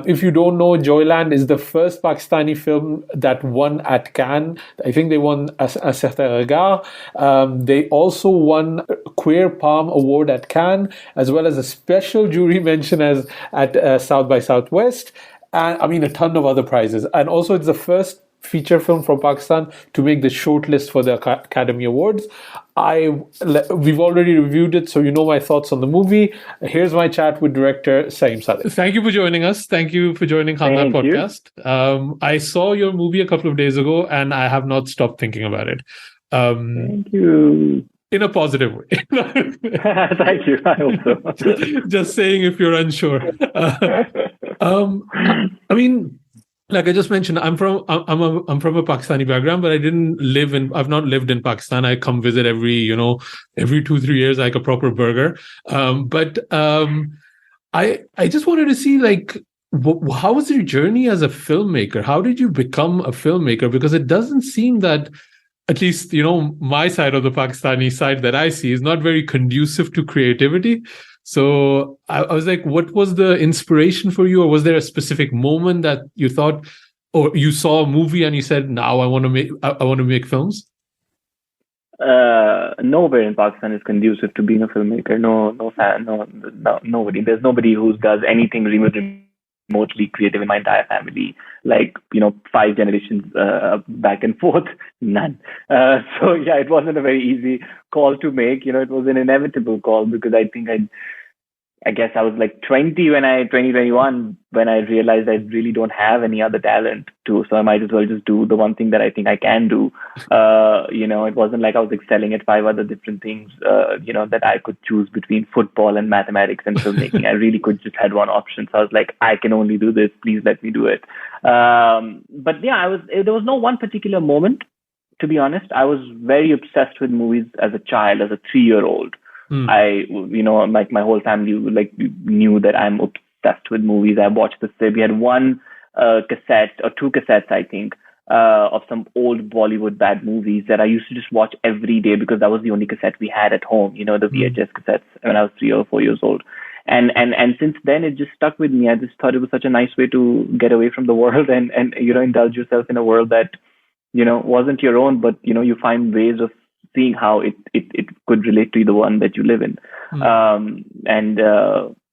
If you don't know, JOYLAND is the first Pakistani film that won at Cannes. I think they won a certain regard. They also won Queer Palme Award at Cannes, as well as a special jury mention at South by Southwest, and a ton of other prizes. And also, it's the first feature film from Pakistan to make the shortlist for the Academy Awards. We've already reviewed it, so you know my thoughts on the movie. Here's my chat with director Saim Sadiq. Thank you for joining us. Thank you for joining Khandaan Podcast. I saw your movie a couple of days ago, and I have not stopped thinking about it. Thank you. In a positive way. Thank you. I hope so. Just saying if you're unsure. Like I just mentioned, I'm from a Pakistani background, but I've not lived in Pakistan. I come visit every 2-3 years, like a proper burger. But I just wanted to see, like, how was your journey as a filmmaker? How did you become a filmmaker? Because it doesn't seem that, at least, my side of the Pakistani side that I see is not very conducive to creativity. So I was like, what was the inspiration for you? Or was there a specific moment that you thought, or you saw a movie and you said, now I want to make films? Nowhere in Pakistan is conducive to being a filmmaker. No, nobody. There's nobody who does anything remotely creative in my entire family. 5 generations back and forth, none. So yeah, it wasn't a very easy call to make. It was an inevitable call, because I think I guess I was like 2021 when I realized I really don't have any other talent to, so I might as well just do the one thing that I think I can do. It wasn't like I was excelling at 5 other different things, that I could choose between football and mathematics and filmmaking. I really could just had one option. So I was like, I can only do this. Please let me do it. But yeah, there was no one particular moment, to be honest. I was very obsessed with movies as a child, as a 3-year-old. My whole family knew that I'm obsessed with movies. I watched we had one cassette or 2 cassettes, I think, of some old Bollywood bad movies that I used to just watch every day, because that was the only cassette we had at home, the VHS cassettes, when I was 3 or 4 years old. And since then, it just stuck with me. I just thought it was such a nice way to get away from the world and indulge yourself in a world that, wasn't your own, but, you find ways of seeing how it could relate to the one that you live in.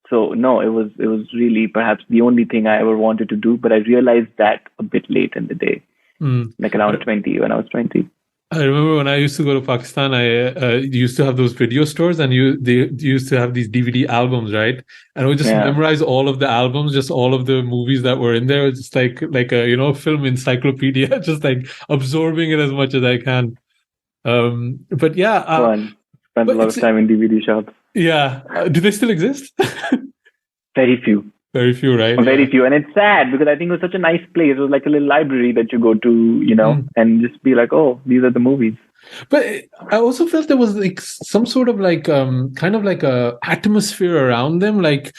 So no, it was really perhaps the only thing I ever wanted to do, but I realized that a bit late in the day, like around 20, when I was 20. I remember when I used to go to Pakistan, I used to have those video stores, and they used to have these DVD albums, right? And I would just memorize all of the albums, just all of the movies that were in there. It's just like a film encyclopedia, just like absorbing it as much as I can. But yeah, fun. Spent a lot of time in DVD shops. Yeah, do they still exist? Very few. Very few, right? Very few. And it's sad because I think it was such a nice place. It was like a little library that you go to, and just be like, oh, these are the movies. But I also felt there was like some sort of like kind of like a atmosphere around them. Like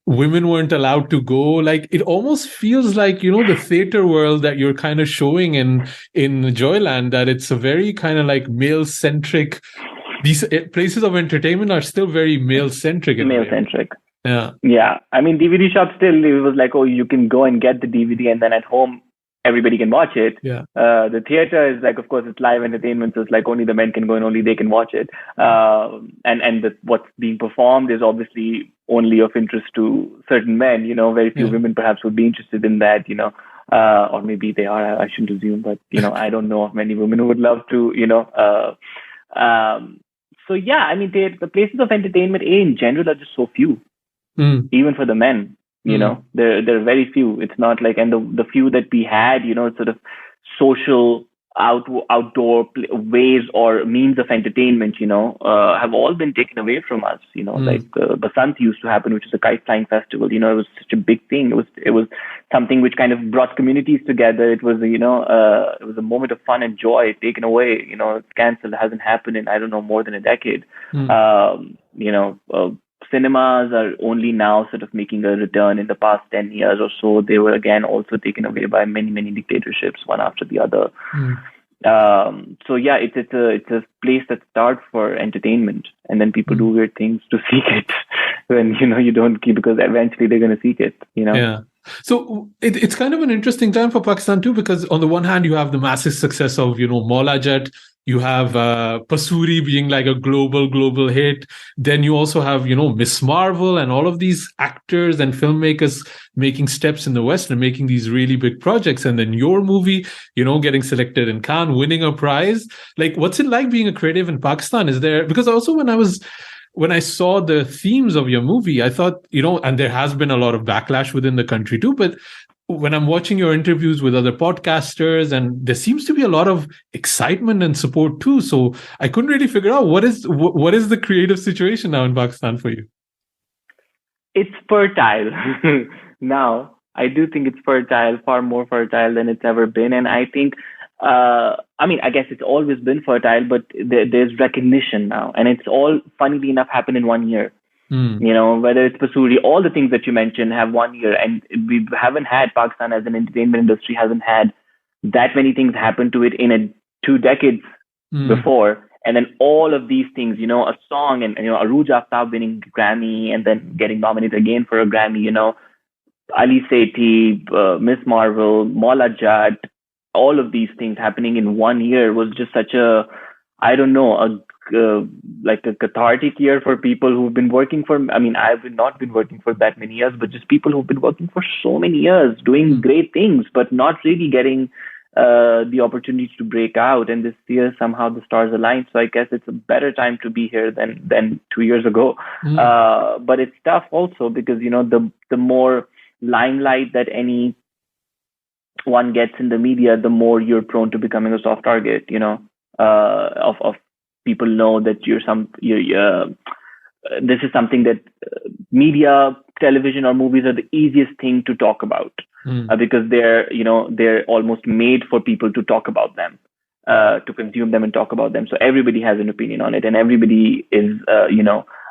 women weren't allowed to go. Like it almost feels like, the theater world that you're kind of showing in JOYLAND, that it's a very kind of like male-centric. These places of entertainment are still very male-centric. Male-centric. Yeah. I mean, DVD shop still, it was like, oh, you can go and get the DVD and then at home, everybody can watch it. Yeah. The theater is like, of course, it's live entertainment. So it's like only the men can go and only they can watch it. What's being performed is obviously only of interest to certain men, very few women perhaps would be interested in that, or maybe they are, I shouldn't assume, but, I don't know of many women who would love to, so yeah, I mean, the places of entertainment in general are just so few. Even for the men, there are very few. It's not like, and the few that we had, sort of social outdoor ways or means of entertainment, have all been taken away from us. Like Basant used to happen, which is a kite flying festival. It was such a big thing. It was something which kind of brought communities together. It was it was a moment of fun and joy taken away. It's cancelled. It hasn't happened in more than a decade. Cinemas are only now sort of making a return in the past 10 years or so. They were again also taken away by many, many dictatorships, one after the other. So yeah, it's a place that starts for entertainment, and then people do weird things to seek it when you don't keep, because eventually they're going to seek it. Yeah. So it's kind of an interesting time for Pakistan too, because on the one hand you have the massive success of Maula Jat. You have Pasuri being like a global hit. Then you also have, Miss Marvel and all of these actors and filmmakers making steps in the West and making these really big projects. And then your movie, getting selected in Cannes, winning a prize. Like, what's it like being a creative in Pakistan? Is there, because also when I saw the themes of your movie, I thought, and there has been a lot of backlash within the country too, but when I'm watching your interviews with other podcasters, and there seems to be a lot of excitement and support too. So I couldn't really figure out what is the creative situation now in Pakistan for you. It's fertile. Now, I do think it's fertile, far more fertile than it's ever been. And I think, I guess it's always been fertile, but there's recognition now. And it's all, funnily enough, happened in 1 year. Whether it's Pasuri, all the things that you mentioned have 1 year, and we haven't had, Pakistan as an entertainment industry hasn't had that many things happen to it in 2 decades before. And then all of these things, a song and, Arooj Aftab winning Grammy and then getting nominated again for a Grammy, Ali Sethi, Miss Marvel, Maula Jat, all of these things happening in 1 year was just such a, like a cathartic year for people who've been working for, I've not been working for that many years, but just people who've been working for so many years, doing great things, but not really getting the opportunity to break out. And this year, somehow the stars aligned. So I guess it's a better time to be here than 2 years ago. But it's tough also because, the more limelight that any one gets in the media, the more you're prone to becoming a soft target, of people know that this is something that media, television or movies are the easiest thing to talk about because they're almost made for people to talk about them, to consume them and talk about them. So everybody has an opinion on it, and everybody is,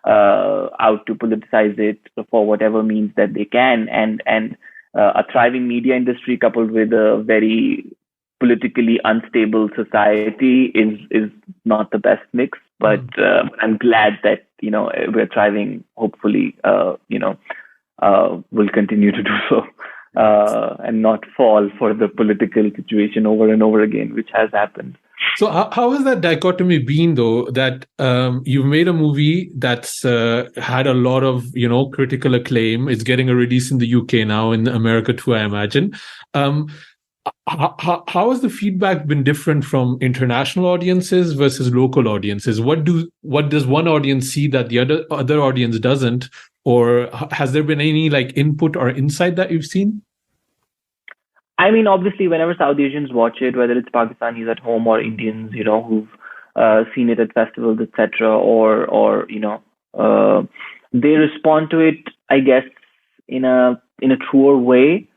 out to politicize it for whatever means that they can. And a thriving media industry coupled with a very politically unstable society is not the best mix, but I'm glad that we're thriving. Hopefully, we'll continue to do so and not fall for the political situation over and over again, which has happened. So how has that dichotomy been, though, that you've made a movie that's had a lot of critical acclaim? It's getting a release in the UK now, in America too, I imagine. how has the feedback been different from international audiences versus local audiences? What does one audience see that the other audience doesn't, or has there been any like input or insight that you've seen? I mean, obviously, whenever South Asians watch it, whether it's Pakistanis at home or Indians, who've seen it at festivals, etc., or they respond to it, I guess, in a truer way.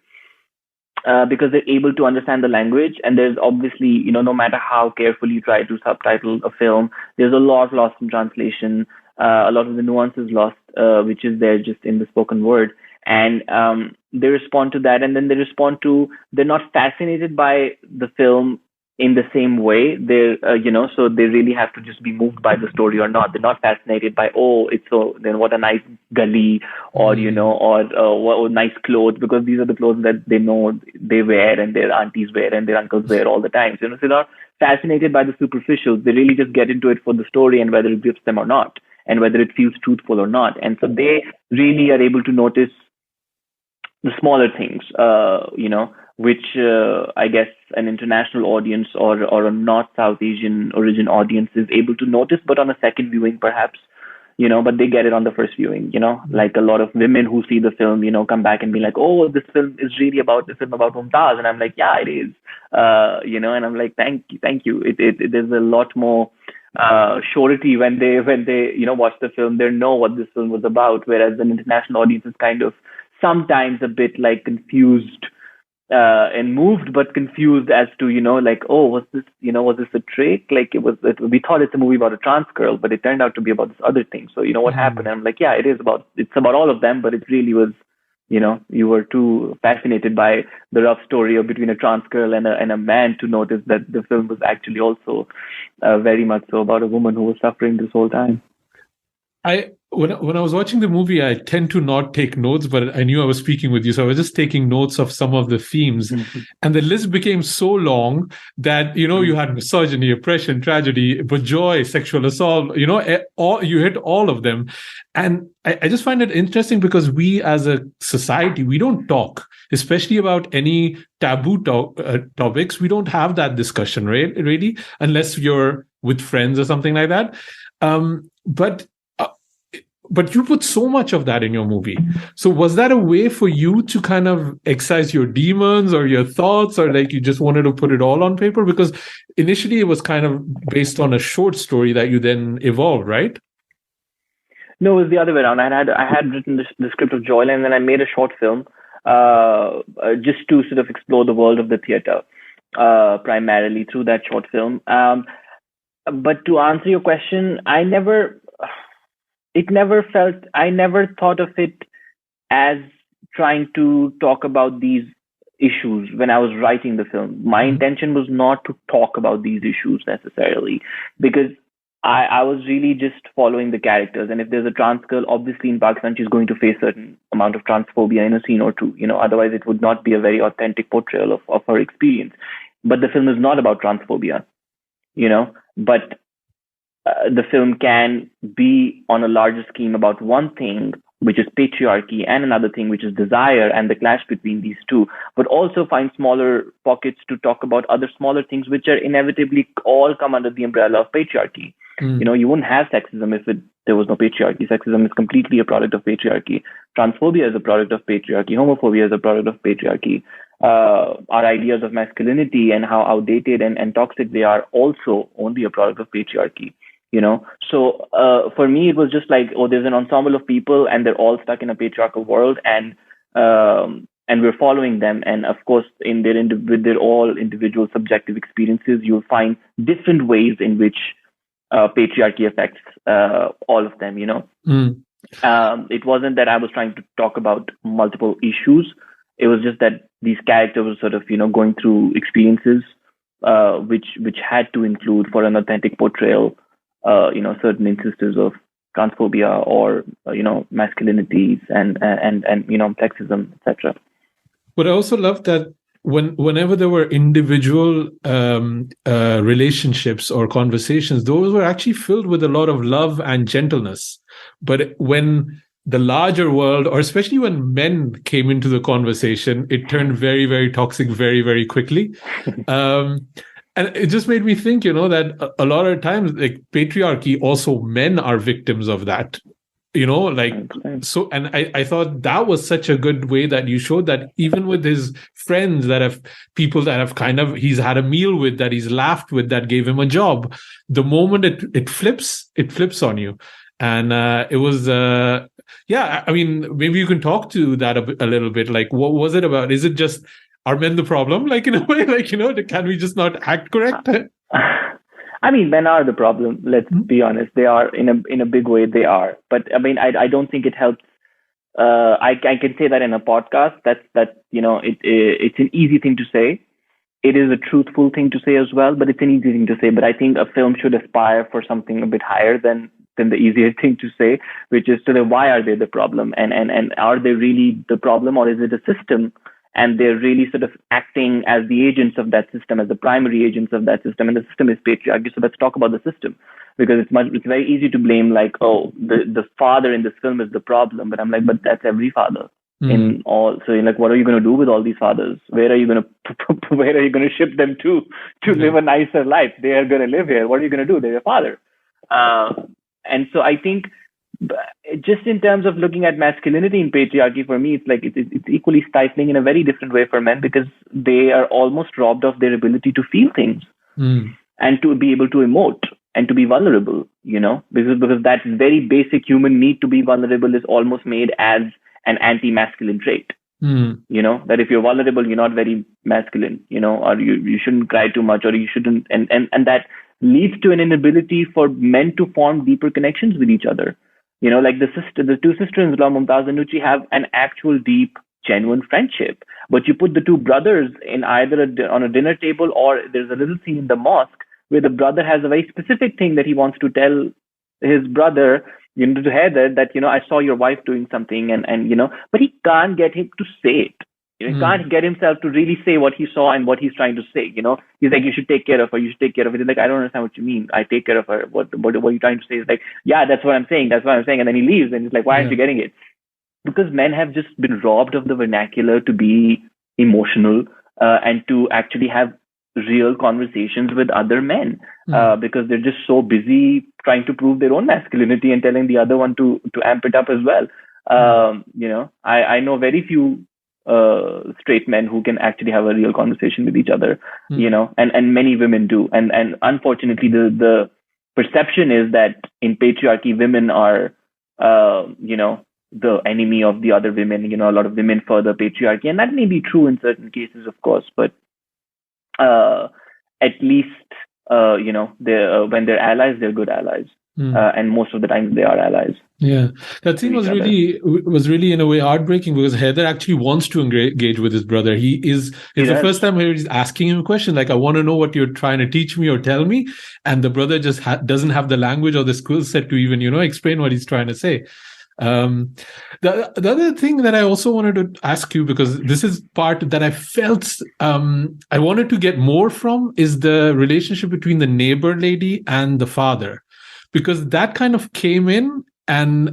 Because they're able to understand the language, and there's obviously, no matter how carefully you try to subtitle a film, there's a lot lost in translation, a lot of the nuances lost, which is there just in the spoken word. And they respond to that, and then they're not fascinated by the film in the same way. They're, so they really have to just be moved by the story or not. They're not fascinated by, then what a nice gully, or, what nice clothes, because these are the clothes that they know they wear and their aunties wear and their uncles wear all the time. So they're not fascinated by the superficials. They really just get into it for the story and whether it grips them or not, and whether it feels truthful or not. And so they really are able to notice the smaller things, which I guess an international audience or a not South Asian origin audience is able to notice, but on a second viewing perhaps, but they get it on the first viewing, like a lot of women who see the film, come back and be like, oh, this film is really about Mumtaz. And I'm like, yeah, it is, and I'm like, thank you. There's a lot more surety when they watch the film. They know what this film was about, whereas an international audience is kind of sometimes a bit like confused and moved, but confused as to, like, oh, was this a trick? Like we thought it's a movie about a trans girl, but it turned out to be about this other thing. So, what happened? And I'm like, yeah, it's about all of them, but it really was, you were too fascinated by the rough story of between a trans girl and a man to notice that the film was actually also very much so about a woman who was suffering this whole time. When I was watching the movie, I tend to not take notes, but I knew I was speaking with you, so I was just taking notes of some of the themes. Mm-hmm. And the list became so long that, you had misogyny, oppression, tragedy, but joy, sexual assault, you hit all of them. And I just find it interesting because we as a society, we don't talk, especially about any taboo topics. We don't have that discussion, right? Really, unless you're with friends or something like that. But you put so much of that in your movie. So was that a way for you to kind of excise your demons or your thoughts, or like you just wanted to put it all on paper? Because initially it was kind of based on a short story that you then evolved, right? No, it was the other way around. I had written the script of JOYLAND, and then I made a short film just to sort of explore the world of the theater, primarily through that short film. But to answer your question, I never thought of it as trying to talk about these issues when I was writing the film. My intention was not to talk about these issues necessarily, because I was really just following the characters. And if there's a trans girl, obviously in Pakistan, she's going to face a certain amount of transphobia in a scene or two, otherwise it would not be a very authentic portrayal of her experience. But the film is not about transphobia, but the film can be on a larger scheme about one thing, which is patriarchy, and another thing, which is desire and the clash between these two, but also find smaller pockets to talk about other smaller things, which are inevitably all come under the umbrella of patriarchy. You wouldn't have sexism if there was no patriarchy. Sexism is completely a product of patriarchy. Transphobia is a product of patriarchy. Homophobia is a product of patriarchy. Our ideas of masculinity and how outdated and toxic they are also only a product of patriarchy. So for me, it was just like, there's an ensemble of people and they're all stuck in a patriarchal world, and we're following them. And of course, with their all individual subjective experiences, you'll find different ways in which patriarchy affects all of them. It wasn't that I was trying to talk about multiple issues. It was just that these characters were sort of, going through experiences which had to include, for an authentic portrayal, certain instances of transphobia or masculinities and sexism, etc. But I also love that whenever there were individual relationships or conversations, those were actually filled with a lot of love and gentleness. But when the larger world, or especially when men came into the conversation, it turned very, very toxic very, very quickly. And it just made me think, that a lot of times, like patriarchy, also men are victims of that. So, and I thought that was such a good way that you showed that even with his friends people that have he's had a meal with, that he's laughed with, that gave him a job, the moment it flips on you. And it was, I mean, maybe you can talk to that a little bit. Like, what was it about? Is it just, are men the problem? Like, in a way, like, can we just not act correct? I mean, men are the problem. Let's be honest. They are in a big way. They are. But I mean, I don't think it helps. I can say that in a podcast. It's an easy thing to say. It is a truthful thing to say as well. But it's an easy thing to say. But I think a film should aspire for something a bit higher than the easier thing to say, which is to why are they the problem, and are they really the problem, or is it a system? And they're really sort of acting as the agents of that system, as the primary agents of that system. And the system is patriarchy. So let's talk about the system, because it's very easy to blame, like, oh, the father in this film is the problem. But I'm like, but that's every father in all. So you're like, what are you going to do with all these fathers? Where are you going to ship them to live a nicer life? They are going to live here. What are you going to do? They're your father. And so I think, just in terms of looking at masculinity in patriarchy, for me, it's like it's equally stifling in a very different way for men, because they are almost robbed of their ability to feel things and to be able to emote and to be vulnerable, because that very basic human need to be vulnerable is almost made as an anti-masculine trait. That if you're vulnerable, you're not very masculine, or you shouldn't cry too much, or you shouldn't, and that leads to an inability for men to form deeper connections with each other. Like the two sisters-in-law, Mumtaz and Nuchi, have an actual deep, genuine friendship. But you put the two brothers in either on a dinner table, or there's a little scene in the mosque where the brother has a very specific thing that he wants to tell his brother, to Heather, that, I saw your wife doing something, and but he can't get him to say it. He can't get himself to really say what he saw and what he's trying to say. He's like, you should take care of her. You should take care of it. He's like, I don't understand what you mean. I take care of her. What are you trying to say? He's like, yeah, that's what I'm saying. That's what I'm saying. And then he leaves, and he's like, why aren't you getting it? Because men have just been robbed of the vernacular to be emotional and to actually have real conversations with other men, because they're just so busy trying to prove their own masculinity and telling the other one to amp it up as well. I know very few straight men who can actually have a real conversation with each other, and many women do. And unfortunately, the perception is that in patriarchy, women are, the enemy of the other women. A lot of women further patriarchy, and that may be true in certain cases, of course, but at least, when they're allies, they're good allies. And most of the time they are allies. Yeah, that scene was really in a way heartbreaking, because Heather actually wants to engage with his brother. It's the first time he's asking him a question, like, I want to know what you're trying to teach me or tell me. And the brother just doesn't have the language or the skill set to even, explain what he's trying to say. The other thing that I also wanted to ask you, because this is part that I felt I wanted to get more from, is the relationship between the neighbor lady and the father. Because that kind of came in, and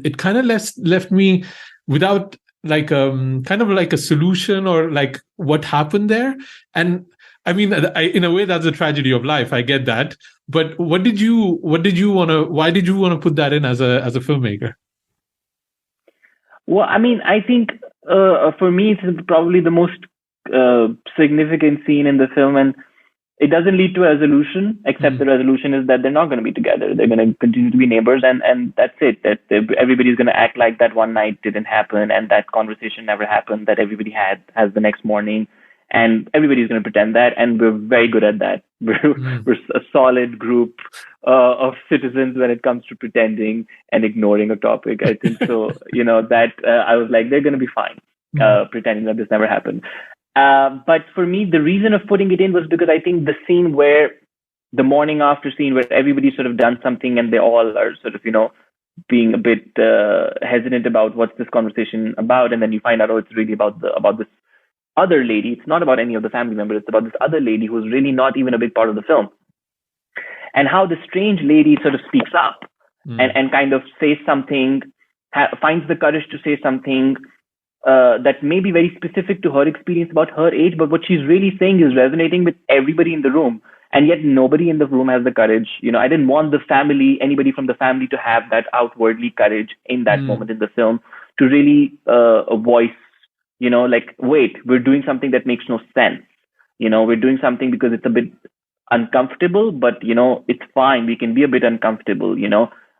it kind of left me without kind of like a solution, or like what happened there. And I mean, in a way, that's a tragedy of life. I get that. But why did you want to put that in as a filmmaker? Well, I mean, I think for me, it's probably the most significant scene in the film, and it doesn't lead to a resolution, except the resolution is that they're not going to be together. They're going to continue to be neighbors, and that's it. That everybody's going to act like that one night didn't happen, and that conversation never happened that everybody has the next morning, and everybody's going to pretend that, and we're very good at that. We're a solid group of citizens when it comes to pretending and ignoring a topic. I think so. That I was like, they're going to be fine pretending that this never happened. But for me, the reason of putting it in was because I think the scene where the morning after scene where everybody's sort of done something and they all are sort of, being a bit hesitant about what's this conversation about. And then you find out, it's really about this other lady. It's not about any of the family members. It's about this other lady who's really not even a big part of the film. And how the strange lady sort of speaks up and kind of says something finds the courage to say something that may be very specific to her experience about her age, but what she's really saying is resonating with everybody in the room. And yet nobody in the room has the courage. I didn't want anybody from the family to have that outwardly courage in that moment in the film to really voice, like, wait, we're doing something that makes no sense. We're doing something because it's a bit uncomfortable, but, it's fine. We can be a bit uncomfortable,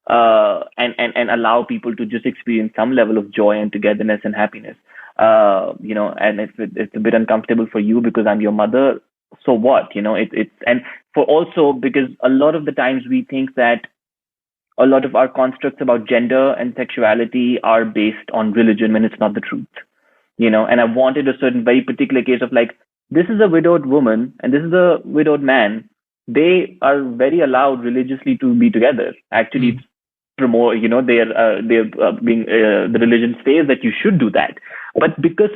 and allow people to just experience some level of joy and togetherness and happiness. And if it's a bit uncomfortable for you because I'm your mother, so what? And for also because a lot of the times we think that a lot of our constructs about gender and sexuality are based on religion when it's not the truth. And I wanted a certain very particular case of like, this is a widowed woman and this is a widowed man. They are very allowed religiously to be together. Actually, it's promote, they're being the religion says that you should do that. But because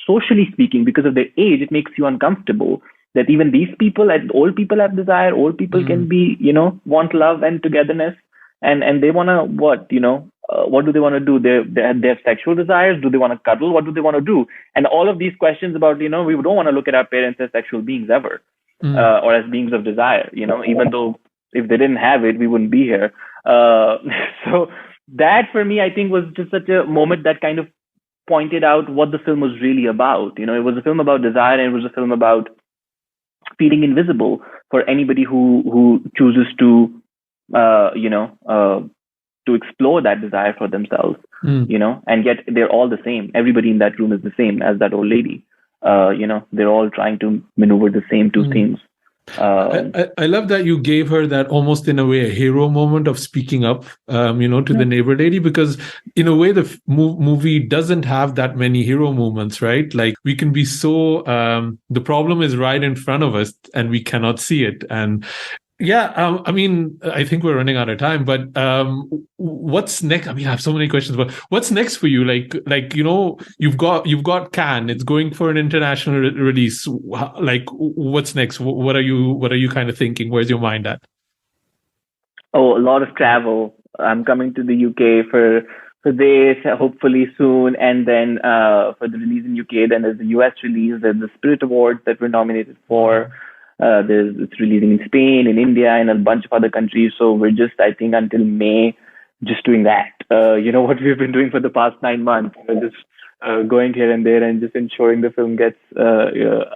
socially speaking, because of their age, it makes you uncomfortable that even these people, old people have desire, old people can be, want love and togetherness, and they want to what do they want to do? They have sexual desires. Do they want to cuddle? What do they want to do? And all of these questions about, we don't want to look at our parents as sexual beings ever, or as beings of desire, even though if they didn't have it, we wouldn't be here. So that for me, I think was just such a moment that kind of pointed out what the film was really about. It was a film about desire, and it was a film about feeling invisible for anybody who chooses to, to explore that desire for themselves, and yet they're all the same. Everybody in that room is the same as that old lady. They're all trying to maneuver the same two things. I love that you gave her that almost in a way a hero moment of speaking up, to the neighbor lady, because in a way the movie doesn't have that many hero moments, right? Like we can be so the problem is right in front of us and we cannot see it. And I think we're running out of time, but what's next? I mean, I have so many questions, but what's next for you? You've got Cannes, it's going for an international release. Like, what's next? What are you kind of thinking? Where's your mind at? Oh, a lot of travel. I'm coming to the UK for this, hopefully soon, and then for the release in UK. Then there's the US release, there's the Spirit Awards that we're nominated for. It's releasing in Spain, in India, and a bunch of other countries. So we're just, I think, until May, just doing that. What we've been doing for the past 9 months, just going here and there and just ensuring the film gets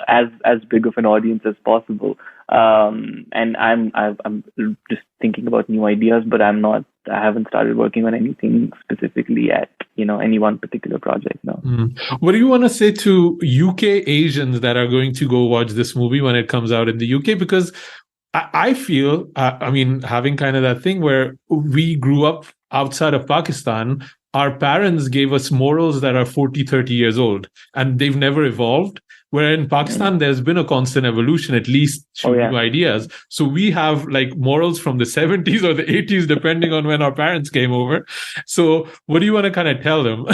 as big of an audience as possible. And I'm just thinking about new ideas, but I haven't started working on anything specifically yet. Any one particular project. No. What do you want to say to UK Asians that are going to go watch this movie when it comes out in the UK? Because I feel, having kind of that thing where we grew up outside of Pakistan, our parents gave us morals that are 40, 30 years old, and they've never evolved. Where in Pakistan, there's been a constant evolution, at least through new ideas. So we have like morals from the 70s or the 80s, depending on when our parents came over. So what do you want to kind of tell them?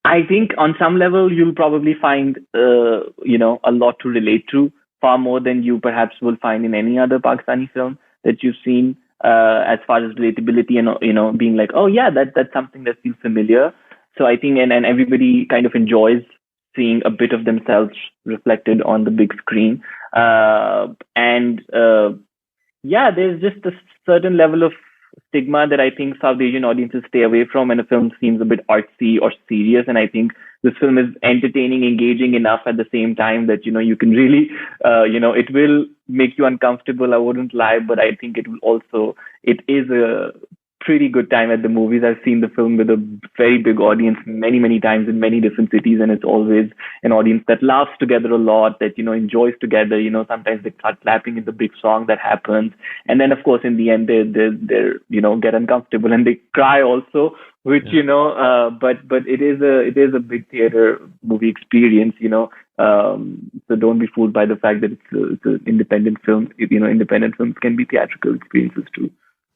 I think on some level, you'll probably find, a lot to relate to, far more than you perhaps will find in any other Pakistani film that you've seen, as far as relatability and, being like, oh yeah, that's something that feels familiar. So I think, and everybody kind of enjoys seeing a bit of themselves reflected on the big screen. There's just a certain level of stigma that I think South Asian audiences stay away from when a film seems a bit artsy or serious. And I think this film is entertaining, engaging enough at the same time that, you can really, it will make you uncomfortable. I wouldn't lie, but I think it is a pretty good time at the movies. I've seen the film with a very big audience many, many times in many different cities, and it's always an audience that laughs together a lot, that, enjoys together. Sometimes they start clapping in the big song that happens. And then, of course, in the end, they get uncomfortable and they cry also, which, but it is a big theater movie experience, so don't be fooled by the fact that it's an independent film. Independent films can be theatrical experiences too.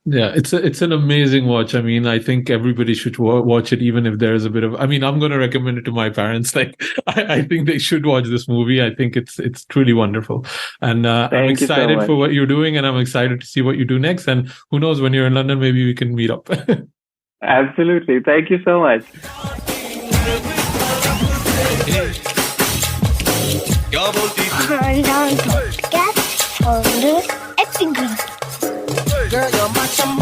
Yeah, it's an amazing watch. I mean, I think everybody should watch it, even if there is a bit of. I'm going to recommend it to my parents. Like, I think they should watch this movie. I think it's truly wonderful, and I'm excited for what you're doing, and I'm excited to see what you do next. And who knows, when you're in London, maybe we can meet up. Absolutely. Thank you so much. Khandaan podcast for the epic. Girl, you're my chum,